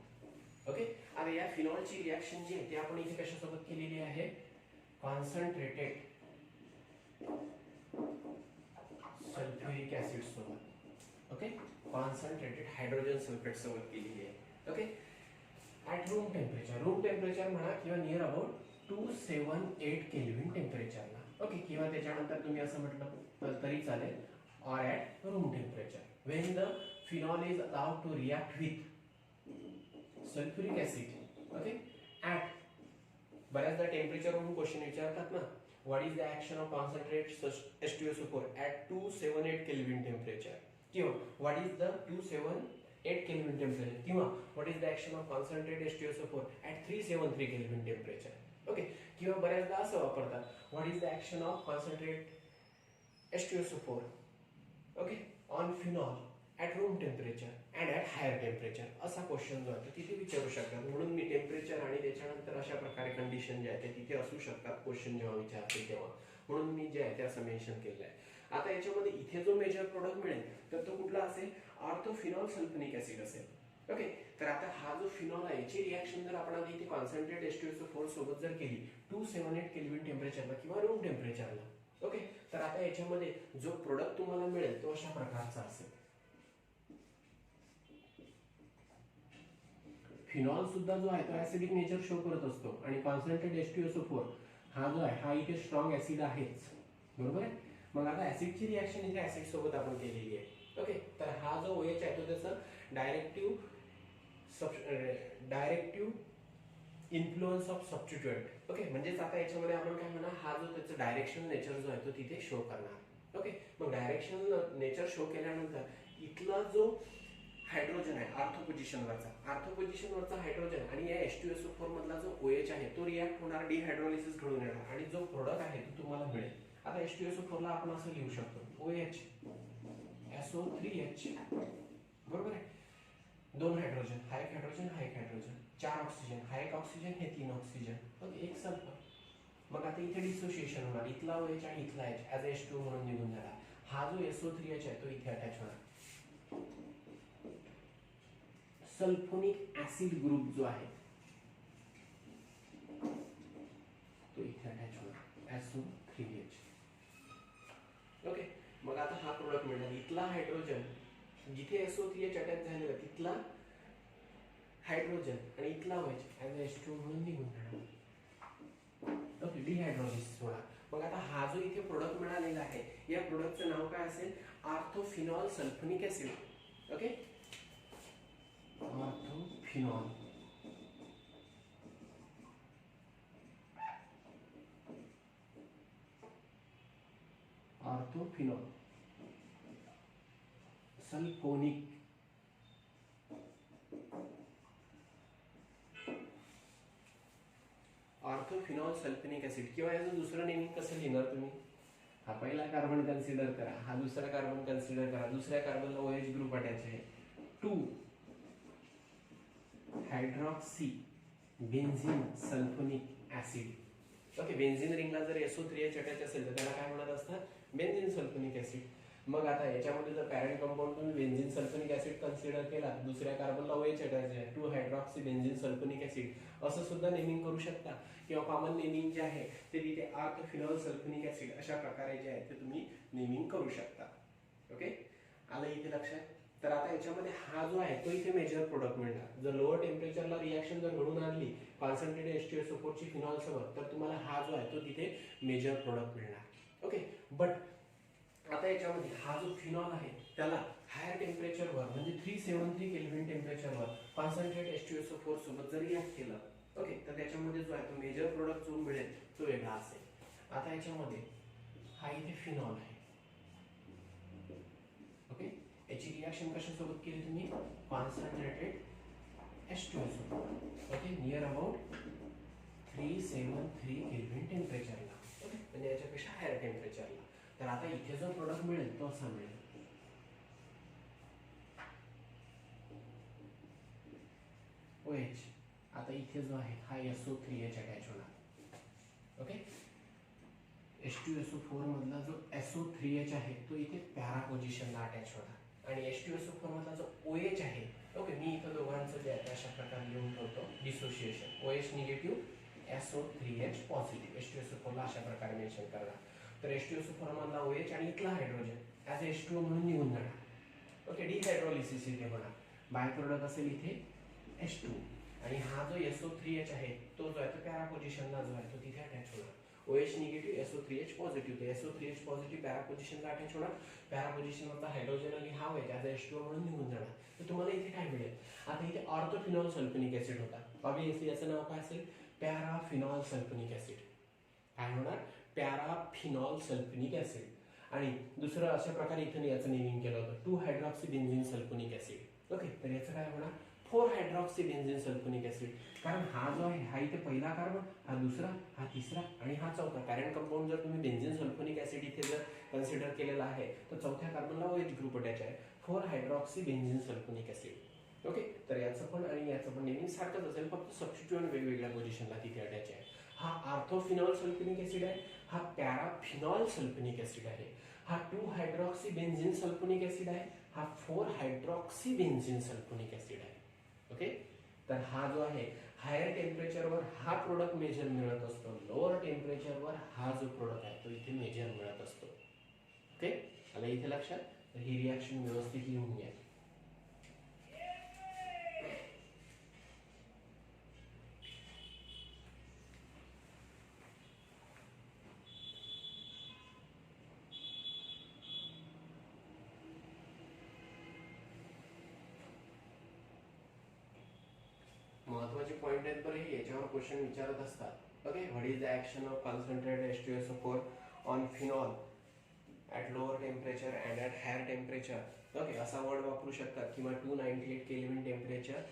ओके. आता या फिनॉलची रिएक्शन जी आहे ती आपण इथे कशासोबत केलेली आहे? कॉन्सन्ट्रेटेड सल्फ्युरिक ऍसिड सोबत. ओके. कॉन्सन्ट्रेटेड हायड्रोजन सल्फेट सोबत केलेली आहे. ओके. ॲट रूम टेम्परेचर म्हणा किंवा नियर अबाउट 278 केल्विन टेम्परेचरला. ओके. किंवा त्याच्यानंतर तुम्ही असं म्हटलं तरी चालेल, or at room temperature when the phenol is allowed to react with sulphuric acid. Okay. At, बऱ्याचदा टेम्परेचरवरून क्वेश्चन विचारतात ना, what is the action of concentrate H2SO4 at 278 kelvin temperature, किंवा what is the 278 kelvin temperature, किंवा what is the action of concentrate H2SO4 at 373 kelvin temperature. Okay. किंवा बऱ्याचदा असं वापरतात, what is the action of concentrate H2SO4, okay, on phenol at room temperature and at higher temperature. असा question जो आहे तिथे विचारू शकतात. म्हणून मी टेम्परेचर आणि त्याच्यानंतर अशा प्रकारे कंडिशन जे आहे ते तिथे असू शकतात क्वेश्चन जेव्हा विचारतील तेव्हा, म्हणून मी जे आहे ते असं मेन्शन केलं आहे. आता याच्यामध्ये इथे जो मेजर प्रोडक्ट मिळेल तर तो कुठला असेल? ऑर्थोफिनॉल सल्फोनिक ऍसिड असेल. ओके. तर आता हा जो फिनॉल आहे याची रिएक्शन जर आपण आधी इथे कॉन्सन्ट्रेट H2SO4 सोबत जर केली 278 केल्विन टेम्परेचरला किंवा रूम टेम्परेचरला, ओके, तर आता याच्यामध्ये जो प्रोडक्ट तुम्हाला मिळेल तो अशा प्रकारचा असेल. फिनॉल सुद्धा जो आहे तो ऍसिडिक नेचर शो करत असतो आणि कॉन्सन्ट्रेट H2SO4 हा जो आहे हा इथे स्ट्रॉंग ऍसिड आहेच, बरोबर आहे. मग आता ऍसिडची रिएक्शन इथे ऍसिड सोबत आपण केलेली आहे. ओके. तर हा जो OH आहे तो त्याचा डायरेक्टिव्ह इन्फ्लुअन्स ऑफ सबस्टिट्यूएंट. ओके. म्हणजेच आता याच्यामध्ये आपण काय म्हणा, हा जो त्याचा डायरेक्शनल नेचर जो आहे तो तिथे शो करणार. ओके. मग डायरेक्शनल नेचर शो केल्यानंतर इथला जो हायड्रोजन आहे ऑर्थो पोझिशनवरचा हायड्रोजन आणि या H2SO4 मधला जो OH आहे तो रिॲक्ट होणार, डिहायड्रोलिसिस घडून येणार आणि जो प्रोडक्ट आहे तो तुम्हाला मिळेल. आता H2SO4 ला आपण असं लिहू शकतो, OH SO3H, बरोबर आहे. 2 हायड्रोजन, हा एक हायड्रोजन, 4 ऑक्सिजन, हा एक ऑक्सिजन, हे 3 ऑक्सिजन, ओके, एक सल्फर. मग आता इथे डिसोसिएशन होणार, इथला OH आणि इथला H ऍज H2 म्हणून निघून जाणार. हा जो SO3H आहे तो इथे अटॅच होणार. सल्फोनिक ऍसिड ग्रुप जो आहे तो इथे अटॅच होणार, SO3H. ओके. मग आता हा प्रोडक्ट मिळणार, इथला हायड्रोजन जिथे SO3H अटॅच झालेला तिथला हायड्रोजन आणि इथला OH ऍज H2 म्हणून निघून जाणार. ओके. डिहायड्रोलिसिस होणार. मग आता हा जो इथे प्रोडक्ट मिळालेला आहे या प्रोडक्टचं नाव काय असेल? ऑर्थोफिनॉल sulphonic acid. Okay. ऑर्थोफिनॉल, ऑर्थोफिनॉल, sulphonic, ऑर्थोफिनॉल sulphonic acid, किंवा याचं दुसरं नेमिंग कसं लिहिणार तुम्ही? हा पहिला कार्बन कन्सिडर करा, हा दुसरा कार्बन कन्सिडर करा, दुसऱ्या कार्बनला OH ग्रुप अटॅच आहे, 2 hydroxy benzene sulphonic acid. Okay, benzene रिंगला जर SO3H अटॅच असेल तर त्याला काय म्हणत असतात? Benzene sulphonic acid. मग आता याच्यामध्ये जर पॅरेंट कंपाऊंड तुम्ही बेन्झीन सल्फोनिक ऍसिड कन्सिडर केला, दुसऱ्या कार्बनला OH अटॅच आहे, 2 हायड्रॉक्सी बेन्झीन सल्फोनिक ऍसिड असं सुद्धा नेमिंग करू शकता, किंवा कॉमन नेमिंग जे आहे ते तिथे ऑर्थोफिनॉल सल्फोनिक ऍसिड अशा प्रकारे जे आहे ते तुम्ही नेमिंग करू शकता। ओके, आलं इथे लक्षात? तर आता याच्यामध्ये हा जो आहे तो इथे मेजर प्रोडक्ट मिळणार। जर लोअर टेम्परेचरला रिएक्शन जर घडून आणली कॉन्सन्ट्रेटेड H2SO4 ची फिनॉल सोबत, तर तुम्हाला हा जो आहे तो तिथे मेजर प्रोडक्ट मिळणार। ओके, बट आता याच्यामध्ये हा जो फिनॉल आहे त्याला हायर टेम्परेचरवर म्हणजे 373 केल्विन टेम्परेचरवर कॉन्सन्ट्रेटेड H2SO4 सोबत जर रिएक्ट केलं, ओके, तर त्याच्यामध्ये जो आहे तो मेजर प्रोडक्ट जो मिळेल तो वेगळा असेल। आता याच्यामध्ये हा इथे फिनॉल आहे, ओके, याची रिएक्शन कशासोबत केली तुम्ही? Concentrated H2SO4, okay, near about 373 kelvin टेम्परेचरला, ओके, म्हणजे याच्यापेक्षा हायर टेम्परेचरला। तर आता इथे जो प्रोडक्ट मिळेल तो असा मिळेल, OH। आता इथे जो आहे हा SO3H अटॅच होणार, ओके, H2SO4 मधला जो SO3H आहे तो इथे पॅरा पोझिशनला अटॅच होणार, आणि H2SO4 मधला जो OH आहे, ओके, मी इथं दोघांचं जे आहे अशा प्रकारे लिहून ठेवतो, dissociation, OH negative SO3H positive, H2SO4 ला अशा प्रकारे मेन्शन करणार। तर H2SO4 मधला OH आणि इथला हायड्रोजन ऍज H2O म्हणून निघून जाणार, ओके, डिहायड्रोलिसिस इथे होणार, बाय प्रोडक्ट असेल इथे H2, आणि हा जो SO3H आहे तो जो आहे तो पॅरा पोझिशनला जो आहे तो तिथे अटॅच होणार, OH निगेटिव्ह SO3H पॉझिटिव्ह, तर SO3H पॉझिटिव्ह पॅरा पोझिशनला अटॅच होणार, पॅरा पोझिशनवरचा हायड्रोजन आणि हा OH ऍज H2O म्हणून निघून जाणार। तर तुम्हाला इथे काय मिळेल? आता इथे ऑर्थोफिनॉल सल्फोनिक ऍसिड होता, ऑब्वियसली याचं नाव काय असेल? पॅराफिनॉल सल्फोनिक ऍसिड। काय होणार? पॅराफिनॉल सल्फोनिक ऍसिड। आणि दुसरं अशा प्रकारे इथे याचं नेमिंग केलं होतं, 2 hydroxy benzene sulphonic acid. Okay, तर याचं काय होणार? 4 हायड्रॉक्सी बेन्झीन सल्फोनिक ऍसिड, कारण हा जो आहे हा इथे पहिला कार्बन, हा दुसरा, हा तिसरा आणि हा चौथा पॅरेंट कंपाऊंड जर तुम्ही बेन्झीन सल्फोनिक ऍसिड इथे जर कन्सिडर केलेला आहे तर चौथ्या कार्बनला OH ग्रुप अटॅच आहे, 4 hydroxy benzene sulphonic acid. Okay, तर याचं पण आणि याचं पण नेमिंग सारखंच असेल, फक्त सबस्टिट्यूएंट वेगवेगळ्या पोझिशनला तिथे अटॅच आहे। हा ऑर्थोफिनॉल सल्फोनिक ऍसिड आहे, हा पॅराफिनॉल सल्फोनिक ऍसिड आहे, हा 2 हायड्रॉक्सी बेन्झीन सल्फोनिक ऍसिड आहे, हा 4 हायड्रॉक्सी बेन्झीन सल्फोनिक ऍसिड आहे। ओके, तर हा जो आहे हायर टेम्परेचरवर हा प्रोडक्ट मेजर मिळत असतो, लोअर टेम्परेचरवर हा जो प्रोडक्ट आहे तो इथे मेजर मिळत असतो। ओके, आलं इथे लक्षात? तर ही रिएक्शन व्यवस्थित लिहून घ्या। महत्वाचे पॉइंट आहेत बरं, हे याच्यावर क्वेश्चन विचारत असतात। Okay, what is the action of concentrated H2SO4 on phenol at lower temperature and at higher temperature? Okay, असा वर्ड वापरू शकतात, किंवा 298 केल्विन टेम्परेचर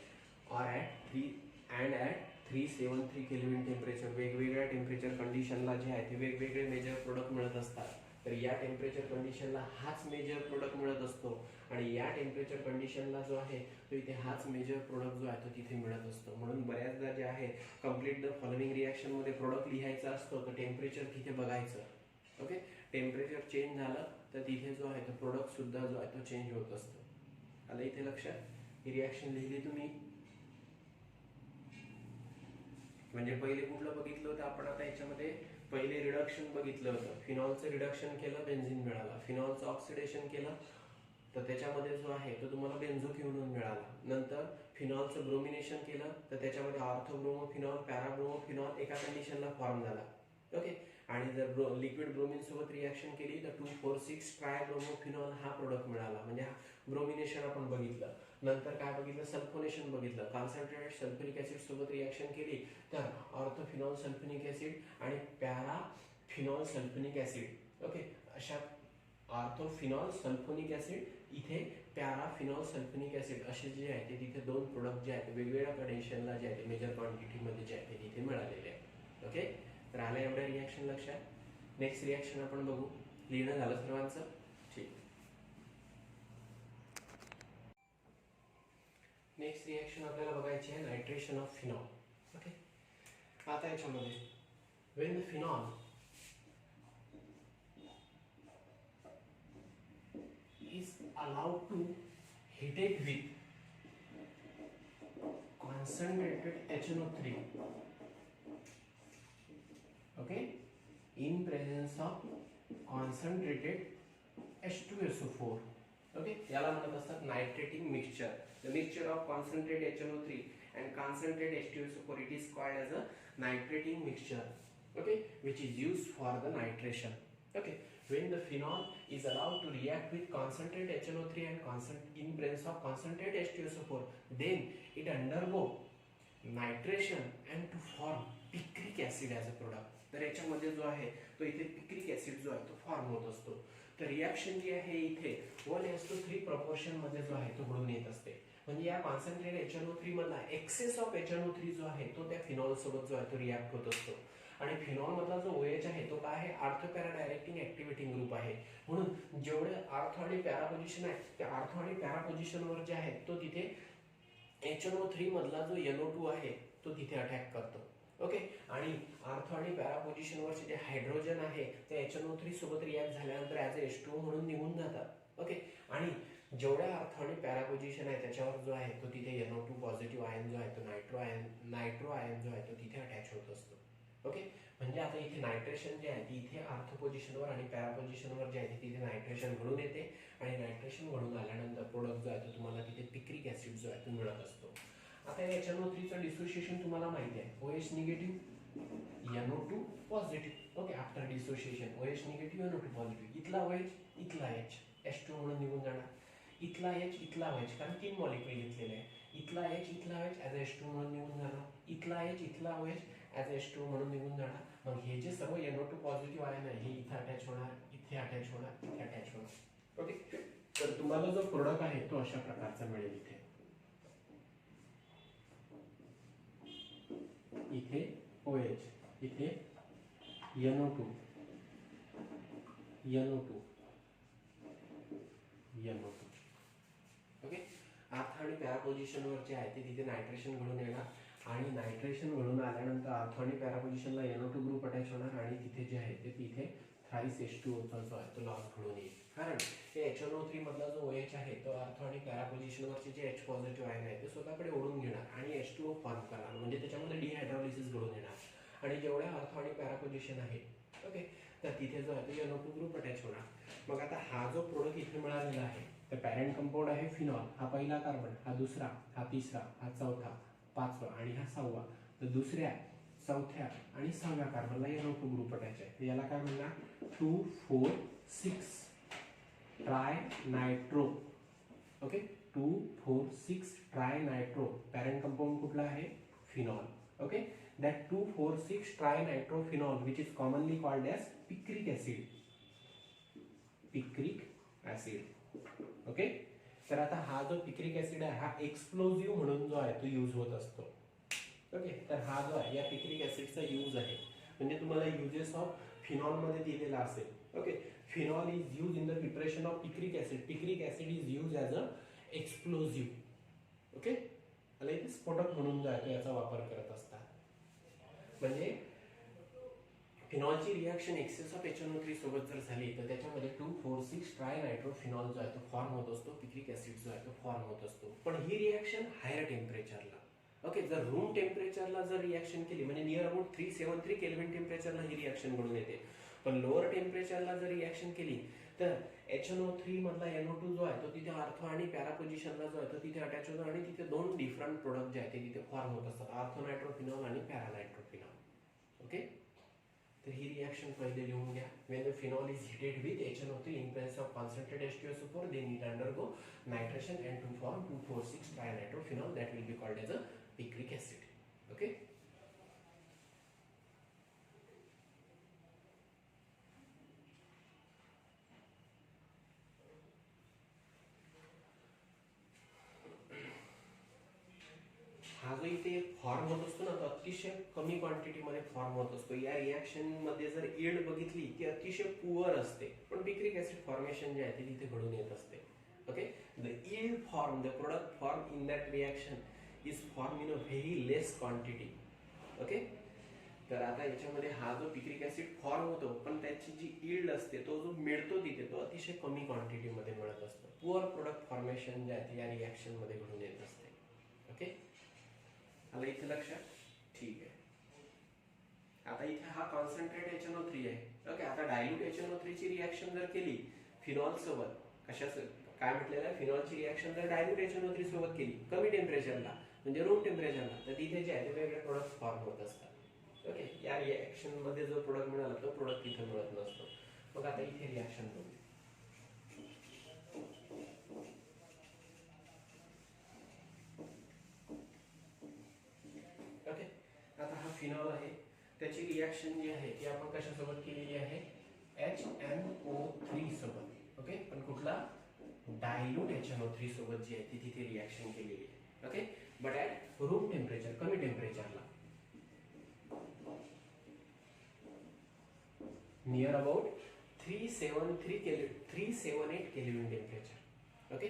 और ॲट 373 केल्विन टेम्परेचर, वेगवेगळ्या टेम्परेचर कंडिशनला जे आहे ते वेगवेगळे मेजर प्रोडक्ट मिळत असतात। तर या टेम्परेचर कंडिशनला हाच मेजर प्रोडक्ट मिळत असतो, आणि या टेम्परेचर कंडिशनला जो आहे तो इथे हाच मेजर प्रोडक्ट जो आहे तो तिथे मिळत असतो। म्हणून बऱ्याचदा जे आहे कंप्लीट द फॉलोइंग रिएक्शन मध्ये प्रोडक्ट लिहायचा असतो, तर टेम्परेचर तिथे बघायचं। ओके, टेम्परेचर चेंज झालं तर तिथे जो आहे तो प्रोडक्ट सुद्धा जो आहे तो चेंज होत असतो। आलं इथे लक्षात? ही रिएक्शन लिहिली तुम्ही, म्हणजे पहिले कुठलं बघितलं होतं आपण? आता याच्यामध्ये पहिले रिडक्शन बघितलं होतं, फिनॉलचं रिडक्शन केलं, बेन्झीन मिळाला, फिनॉलचं ऑक्सिडेशन केलं तर त्याच्यामध्ये जो आहे तो तुम्हाला बेन्झोक्विनोन मिळाला, नंतर फिनॉलचं ब्रोमिनेशन केलं तर त्याच्यामध्ये ऑर्थोब्रोमोफिनॉल, पॅराब्रोमोफिनॉल एका कंडिशनला फॉर्म झाला। ओके, आणि जर लिक्विड ब्रोमिन सोबत रिॲक्शन केली तर 2,4,6 ट्रायब्रोमोफिनॉल हा प्रोडक्ट मिळाला. म्हणजे ब्रोमिनेशन आपण बघितलं. नंतर काय बघितलं, सल्फोनेशन बघितलं. कॉन्सन्ट्रेटेड सल्फ्युरिक ऍसिड सोबत रिॲक्शन केली तर ऑर्थोफिनॉल सल्फ्युरिक ऍसिड आणि पॅराफिनॉल सल्फ्युरिक ऍसिड. ओके, अशा ऑर्थोफिनॉल सल्फ्युरिक ऍसिड इथे पॅराफिनॉल सल्फ्युरिक ऍसिड असे जे आहे ते तिथे दोन प्रोडक्ट जे आहेत वेगवेगळ्या कंडिशनला जे आहे मेजर क्वांटिटीमध्ये जे आहे ते तिथे मिळालेले आहेत. ओके, तर आलं एवढ्या रिॲक्शन लक्षात. नेक्स्ट रिॲक्शन आपण बघू. लिहिणं झालं सर्वांचं? ठीक. नेक्स्ट रिॲक्शन आपल्याला बघायची आहे नायट्रेशन ऑफ फिनॉल. ओके, आता याच्यामध्ये when the phenol is allowed to heated with concentrated HNO3, okay, in presence of concentrated H2SO4, okay, याला म्हणत असतात नायट्रेटिंग mixture. The mixture of concentrated HNO3 and concentrated H2SO4, it is called as a nitrating mixture, okay, which is used for the nitration. Okay, when the phenol is allowed to react with concentrated HNO3 and in presence of concentrated H2SO4, then it undergo nitration and to form picric acid as a product. तर याच्यामध्ये जो आहे तो इथे picric acid जो आहे तो form होत असतो. तर रिॲक्शन जी आहे इथे 1:3 प्रपोर्शन मध्ये जो आहे तो घडून येत असते. म्हणजे या कॉन्सन्ट्रेटेड HNO3 मधला एक्सेस ऑफ HNO3 जो आहे तो त्या फिनॉल सोबत जो आहे तो रिॲक्ट होत असतो. आणि फिनॉल मधला जो OH आहे तो काय आहे, आर्थो पॅरा डायरेक्टिंग ऍक्टिव्हिटिंग ग्रुप आहे. म्हणून जेवढे आर्थो आणि पॅरा पोझिशन आहे त्या आर्थो आणि पॅरा पोझिशनवर जे आहे तो तिथे HNO3 मधला जो NO2 आहे तो तिथे अटॅक करतो. ओके, आणि आर्थो आणि पॅरा पोझिशनवरचे जे हायड्रोजन आहे ते HNO3 सोबत रिॲक्ट झाल्यानंतर ऍज अ H2O म्हणून निघून जातात. ओके, आणि जेवढ्या आर्थो आणि पॅरा पोझिशन आहे त्याच्यावर जो आहे तो तिथे NO2 पॉझिटिव्ह आयन जो आहे तो नायट्रो आयन जो आहे तो तिथे अटॅच होत असतो. ओके, म्हणजे आता इथे नायट्रेशन जे आहे ती इथे आर्थो पोझिशनवर आणि पॅरा पोझिशनवर जे आहे तिथे नायट्रेशन घडून येते आणि नायट्रेशन घडून आल्यानंतर प्रोडक्ट जो आहे तो तुम्हाला तिथे पिक्रिक ऍसिड जो आहे तो मिळत असतो. आता HNO3 चं डिसोसिएशन तुम्हाला माहिती आहे, OH negative NO2 positive. Okay, after dissociation OH negative NO2 positive. इथला OH इथला H H2 म्हणून निघून जाणार. इथला H इथला OH, कारण 3 मॉलिक्यूल घेतलेले आहे. इथला H इथला OH ऍज H2 म्हणून निघून जाणार. इथला H इथला OH ऍज H2 म्हणून निघून जाणार. मग हे जे सर्व NO2 पॉझिटिव्ह आयन आहे हे इथे अटॅच होणार, इथे अटॅच होणार, इथे अटॅच होणार. ओके, तर तुम्हाला जो प्रोडक्ट आहे तो अशा प्रकारचा मिळेल. इथे OH, इथे NO2, ओके. आर्थो आणि पॅरा पोझिशनवर जे आहे ते तिथे नायट्रेशन घडून येणार आणि नायट्रेशन घडून आल्यानंतर आर्थो आणि पॅरा पोझिशनला NO2 ग्रुप अटॅच होणार आणि तिथे जे आहे ते तिथे थ्राईस H2O जो आहे तो लॉस घडून येईल. कारण हे HNO3 मधला जो OH आहे तो आर्थो आणि पॅरा पोझिशनवरचे जे H पॉझिटिव्ह आयन आहे ते स्वतःकडे ओढून घेणार आणि H2O फॉर्म करणार. म्हणजे त्याच्यामध्ये डिहायड्रोलिसिस घडून येणार आणि जेवढ्या आर्थो आणि पॅरा पोझिशन आहे ओके तर तिथे जो आहे तो NO2 ग्रुप अटॅच होणार. मग आता हा जो प्रोडक्ट इथे मिळालेला आहे तर पॅरेंट कंपाऊंड आहे फिनॉल. हा पहिला कार्बन, हा दुसरा, हा तिसरा, हा चौथा, पाचवा आणि हा सहावा. तर दुसऱ्या, चौथ्या आणि सहाव्या कार्बनला NO2 ग्रुप अटॅच आहे. याला काय म्हणणार, 2,4,6 try nitro. Okay, 2,4,6 try nitro. Parent compound कुठला आहे, phenol. Okay, that 2,4,6 trinitrophenol which is commonly called as picric acid. Okay, तर आता हा जो पिक्रिक ऍसिड आहे हा एक्सप्लोजिव्ह म्हणून जो आहे तो यूज होत असतो. ओके, तर हा जो आहे या पिक्रिक ऍसिडचा यूज आहे. म्हणजे तुम्हाला युजेस ऑफ फिनॉल मध्ये दिलेला असेल. Okay, phenol is use in the preparation of picric acid. Picric acid is use as a explosive. Okay, त्याला इथे स्फोटक म्हणून जो आहे तो याचा वापर करत असतात. म्हणजे फिनॉलची रिॲक्शन एक्सेस ऑफ HNO3 सोबत जर झाली तर त्याच्यामध्ये 2,4,6 ट्रायनायट्रोफिनॉल जो आहे तो फॉर्म होत असतो, पिक्रिक ऍसिड जो आहे तो फॉर्म होत असतो. पण ही रिॲक्शन हायर टेम्परेचरला, ओके, जर रूम टेम्परेचरला जर रिॲक्शन केली म्हणजे नियर अबाउट 373 केल्विन टेम्परेचरला ही रिॲक्शन घडून येते. पण लोअर टेम्परेचरला जर रिॲक्शन केली तर HNO3 मधला NO2 जो आहे तो तिथे आर्थो आणि पॅरा पोझिशनला जो आहे तो तिथे अटॅच होतो आणि तिथे दोन डिफरंट प्रोडक्ट जे आहेत ते तिथे फॉर्म होत असतात, आर्थो नायट्रोफिनॉल आणि पॅरा नायट्रोफिनॉल. ओके, तर ही रिॲक्शन पहिले लिहून घ्या. when the phenol is heated with HNO3 in presence of concentrated H2SO4 they need undergo nitration and to form 2,4,6 trinitrophenol that will be called as a picric acid. Okay. हा जो इथे form होत असतो ना तो अतिशय कमी क्वांटिटीमध्ये फॉर्म होत असतो. या रिॲक्शन मध्ये जर यील्ड बघितली ती अतिशय पुअर असते, पण पिक्रिक ऍसिड फॉर्मेशन जे आहे ते तिथे घडून येत असते. Okay. The yield form, the product form in that reaction is form in a very less quantity. Okay. तर आता याच्यामध्ये हा जो पिक्रिक ऍसिड फॉर्म होतो पण त्याची जी यील्ड असते तो जो मिळतो तिथे तो अतिशय कमी क्वांटिटीमध्ये मिळत असतो. पुअर प्रोडक्ट फॉर्मेशन जे आहे ते या रिॲक्शन मध्ये घडून येत असते. ओके. आलं इथे लक्षात? ठीक आहे. आता इथे हा कॉन्सन्ट्रेट HNO3 आहे. ओके. आता डायल्यूट HNO3 ची रिॲक्शन जर केली फिनॉल सोबत, काय म्हटलेलं आहे, फिनॉलची रिॲक्शन जर डायल्यूट HNO3 सोबत केली कमी टेम्परेचरला म्हणजे रूम टेम्परेचरला, तर तिथे जे आहे ते वेगळे प्रोडक्ट फॉर्म होत असतात. ओके. या रिॲक्शन मध्ये जो प्रोडक्ट मिळाला तो प्रोडक्ट इथे मिळत नसतो. मग आता इथे रिॲक्शन बघूया. ओके. आता हा फिनॉल आहे, त्याची रिॲक्शन जी आहे ती आपण कशासोबत केलेली आहे, HNO3 सोबत. ओके. पण कुठला, डायल्यूट HNO3 सोबत जी आहे ती तिथे रिॲक्शन केलेली आहे. Okay. But at room temperature, कमी टेम्परेचरला, near about 378 kelvin temperature. Okay.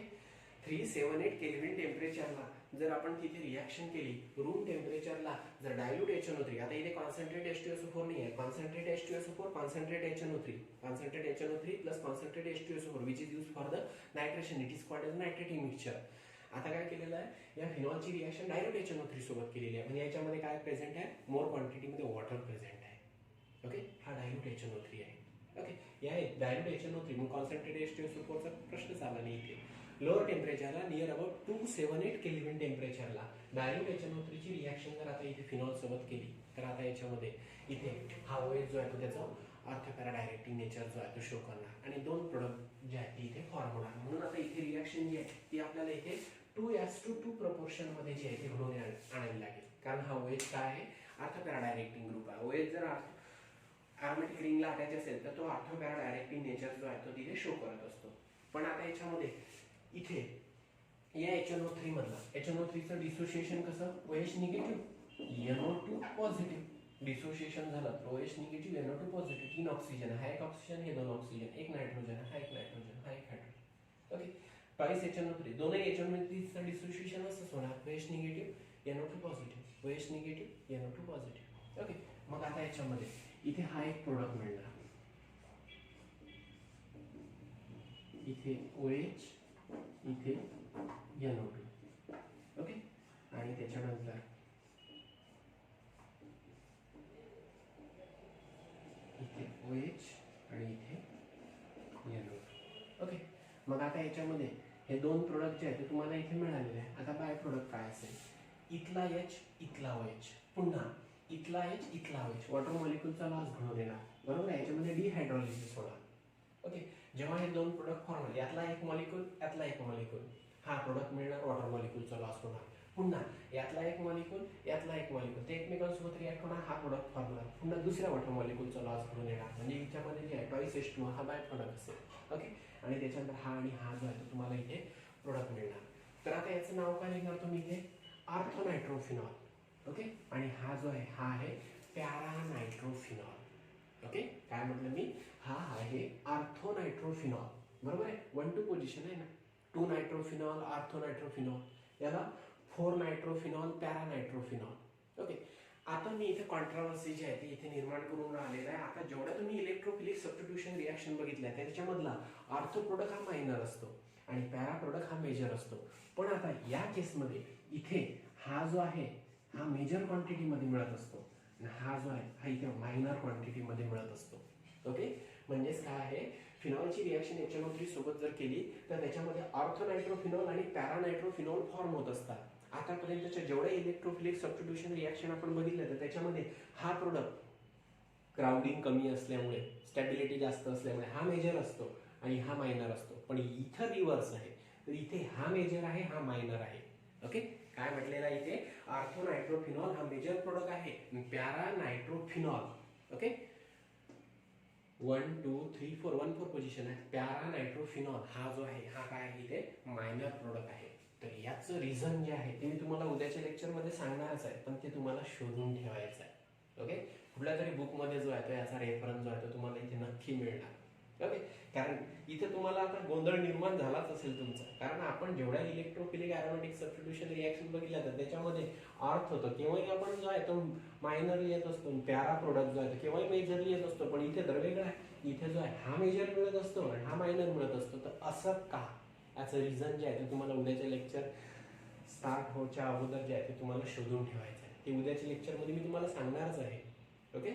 378 kelvin टेम्परेचरला जर आपण तिथे रिॲक्शन केली रूम टेम्परेचरला, जर डायल्यूट HNO3, आता इथे कॉन्सन्ट्रेट H2SO4 नाही आहे, concentrate H2SO4 concentrate HNO3 plus concentrate H2SO4 which is use for the nitration. It is called as nitrating mixture. आता काय केलेलं आहे, या फिनॉलची रिॲक्शन डायल्यूट HNO3 सोबत केलेली आहे, म्हणजे याच्यामध्ये काय प्रेझेंट आहे, मोर क्वांटिटीमध्ये वॉटर प्रेझेंट आहे. ओके. हा डायल्यूट HNO3 आहे. ओके. या डायल्यूट HNO3 मग कॉन्सन्ट्रेट H2SO4 चा प्रश्नच आला नाही इथे. लोअर टेम्परेचरला नियर अबाउट 278 केल्विन टेम्परेचरला डायल्यूट HNO3 ची रिॲक्शन जर आता इथे फिनॉल सोबत केली तर आता याच्यामध्ये इथे हा OH जो आहे तो त्याचा अर्थ पॅराडायरेक्टिंग नेचर जो आहे तो शो करणार आणि दोन प्रोडक्ट जे आहेत ते इथे फॉर्म होणार. म्हणून आता इथे रिॲक्शन जी आहे ती आपल्याला इथे 2:2 प्रपोर्शन मध्ये जे आहे ते घडवून आणावी लागेल, कारण हा OH काय आहे, अर्थ पॅराडायरेक्टिंग ग्रुप आहे. OH जर अरोमॅटिक रिंगला अटॅच असेल तर तो अर्थ पॅराडायरेक्टिंग नेचर जो आहे तो तिथे शो करत असतो. पण आता याच्यामध्ये इथे या HNO3 मधला HNO3चं डिसोसिएशन कसं, OH negative NO2 positive. Dissociation झालं तर OH negative NO2 positive. 3 oxygen, हा एक ऑक्सिजन, हे 2 ऑक्सिजन, एक नायट्रोजन, हा एक नायट्रोजन, हा एक हायड्रोजन. ओके. ट्वाइस HNO3, दोन्ही HNO3चं डिसोसिएशन असंच होणार, OH negative NO2 positive, OH negative NO2 positive. Okay. मग आता याच्यामध्ये इथे हा एक प्रोडक्ट मिळणार, इथे OH, इथे NO2. ओके. आणि त्याच्यानंतर इथे OH आणि इथे NO2. ओके. मग आता याच्यामध्ये हे दोन प्रोडक्ट जे आहेत ते तुम्हाला इथे मिळालेले आहे. आता बाय प्रोडक्ट काय असेल, इथला H, इथला OH, पुन्हा इथला H, इथला OH, वॉटर मॉलिक्यूलचा लॉस घडून येणार. बरोबर आहे. याच्यामध्ये डिहायड्रोलिसिस होणार. ओके. जेव्हा हे दोन प्रोडक्ट फॉर्म होईल, यातला एक मॉलिक्यूल, यातला एक मॉलिक्यूल, हा प्रोडक्ट मिळणार, वॉटर मॉलिक्यूलचा लॉस होणार. पुन्हा यातला एक मॉलिक्यूल, यातला एक मॉलिक्यूल, ते एकमेकांसोबत रिॲक्ट होणार, हा प्रोडक्ट फॉर्म होणार. पुन्हा दुसऱ्या वॉटर मॉलिक्यूलचा लॉस घडून येणार, म्हणजे याच्यामध्ये जे आहे ट्वाइस H2 हा बाय प्रोडक्ट असेल. ओके. आणि त्याच्यानंतर हा आणि हा जो आहे तो तुम्हाला इथे प्रोडक्ट मिळणार. तर आता याचं नाव काय लिहिणार तुम्ही इथे, ऑर्थोनायट्रोफिनॉल. ओके. आणि हा जो आहे हा आहे पॅरानायट्रोफिनॉल. ओके. काय म्हटलं मी, हा आहे ऑर्थोनायट्रोफिनॉल. बरोबर आहे. 1-2 पोझिशन आहे ना, 2 नायट्रोफिनॉल, ऑर्थोनायट्रोफिनॉल, याला 4 नायट्रोफिनॉल, पॅरानायट्रोफिनॉल. ओके. आता मी इथे कॉन्ट्रावर्सी जी आहे ती इथे निर्माण करून राहिलेला आहे. आता जेवढ्या तुम्ही इलेक्ट्रोफिलिक सबस्टिट्यूशन रिॲक्शन बघितल्या त्याच्यामधला ऑर्थो प्रोडक्ट हा मायनर असतो आणि पॅरा प्रोडक्ट हा मेजर असतो. पण आता या केसमध्ये इथे हा जो आहे हा मेजर क्वांटिटीमध्ये मिळत असतो आणि हा जो आहे हा इथे मायनर क्वांटिटीमध्ये मिळत असतो. ओके. म्हणजेच काय आहे, फिनॉलची रिॲक्शन HNO3 सोबत जर केली तर त्याच्यामध्ये ऑर्थोनायट्रोफिनॉल आणि पॅरानायट्रोफिनॉल फॉर्म होत असतात. आतापर्यंतच्या जेवढ्या इलेक्ट्रोफिलिक सबस्टिट्यूशन रिॲक्शन आपण बघितलं तर त्याच्यामध्ये हा प्रोडक्ट क्राउडिंग कमी असल्यामुळे, स्टॅबिलिटी जास्त असल्यामुळे हा मेजर असतो आणि हा मायनर असतो. पण इथं रिव्हर्स आहे, तर इथे हा मेजर आहे, हा मायनर आहे. ओके, काय म्हटलेलं आहे इथे, ऑर्थो नायट्रोफिनॉल हा मेजर प्रोडक्ट आहे, पॅरा नायट्रोफिनॉल ओके 1 2 3 4 1 4 पोझिशन आहे. पॅरा नायट्रोफिनॉल हा जो आहे हा काय आहे इथे मायनर प्रोडक्ट आहे. तर याचं रिझन जे आहे ते मी तुम्हाला उद्याच्या लेक्चरमध्ये सांगणारच आहे, पण ते तुम्हाला शोधून ठेवायचं आहे. ओके, कुठल्या तरी बुकमध्ये जो आहे तो याचा रेफरन्स जो आहे तो तुम्हाला इथे नक्की मिळणार. ओके, कारण इथे तुम्हाला आता गोंधळ निर्माण झालाच असेल तुमचा, कारण आपण जेवढ्या इलेक्ट्रोफिलिक एरोमॅटिक सबस्टिट्यूशन रिॲक्शन बघितल्या तर त्याच्यामध्ये अर्थ होतं केव्हाही आपण जो आहे तो मायनरली येत असतो, पॅरा प्रोडक्ट जो आहे तो केव्हाही मेजरली येत असतो. पण इथे तर वेगळं आहे, इथे जो आहे हा मेजर मिळत असतो आणि हा मायनर मिळत असतो. तर असं का, याचं रिझन जे आहे ते तुम्हाला उद्याच्या लेक्चर स्टार्ट होच्या अगोदर जे आहे ते तुम्हाला शोधून ठेवायचं आहे. ते उद्याच्या लेक्चरमध्ये मी तुम्हाला सांगणारच आहे. ओके,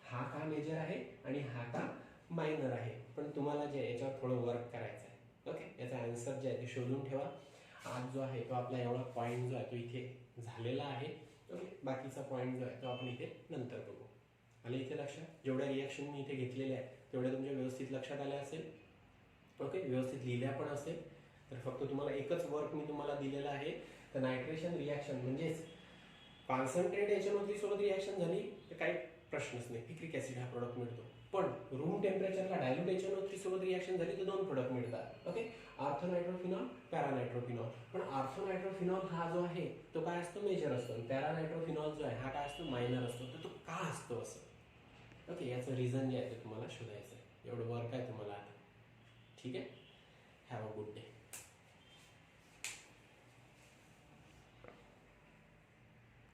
हा का मेजर आहे आणि हा का मायनर आहे, पण तुम्हाला जे याच्यावर थोडं वर्क करायचं आहे. ओके, याचा आन्सर जे आहे ते शोधून ठेवा. आज जो आहे तो आपला एवढा पॉईंट जो आहे तो इथे झालेला आहे. ओके, बाकीचा पॉईंट जो आहे तो आपण इथे नंतर बघू. आणि इथे लक्षात, जेवढ्या रिॲक्शन मी इथे घेतलेल्या आहेत तेवढ्या तुमच्या व्यवस्थित लक्षात आल्या असेल. ओके, व्यवस्थित लिहिल्या पण असेल. तर फक्त तुम्हाला एकच वर्क मी तुम्हाला दिलेलं आहे, तर नायट्रेशन रिॲक्शन म्हणजेच कॉन्सन्ट्रेट HNO3 सोबत रिॲक्शन झाली तर काही प्रश्नच नाही, पिक्रिक ऍसिड हा प्रोडक्ट मिळतो. पण रूम टेम्परेचरला डायल्यूट HNO3 सोबत रिॲक्शन झाली तर 2 प्रोडक्ट मिळतात. Okay, ortho nitrophenol, para nitrophenol. पण ऑर्थो नायट्रोफिनॉल हा जो आहे तो काय असतो, मेजर असतो. पॅरा नायट्रोफिनॉल जो आहे हा काय असतो, मायनर असतो. तर तो का असतो असं, ओके, याचं रिझन जे आहे ते तुम्हाला शोधायचं आहे. एवढं वर्क आहे तुम्हाला आता. ठीक आहे, हॅव अ गुड डे.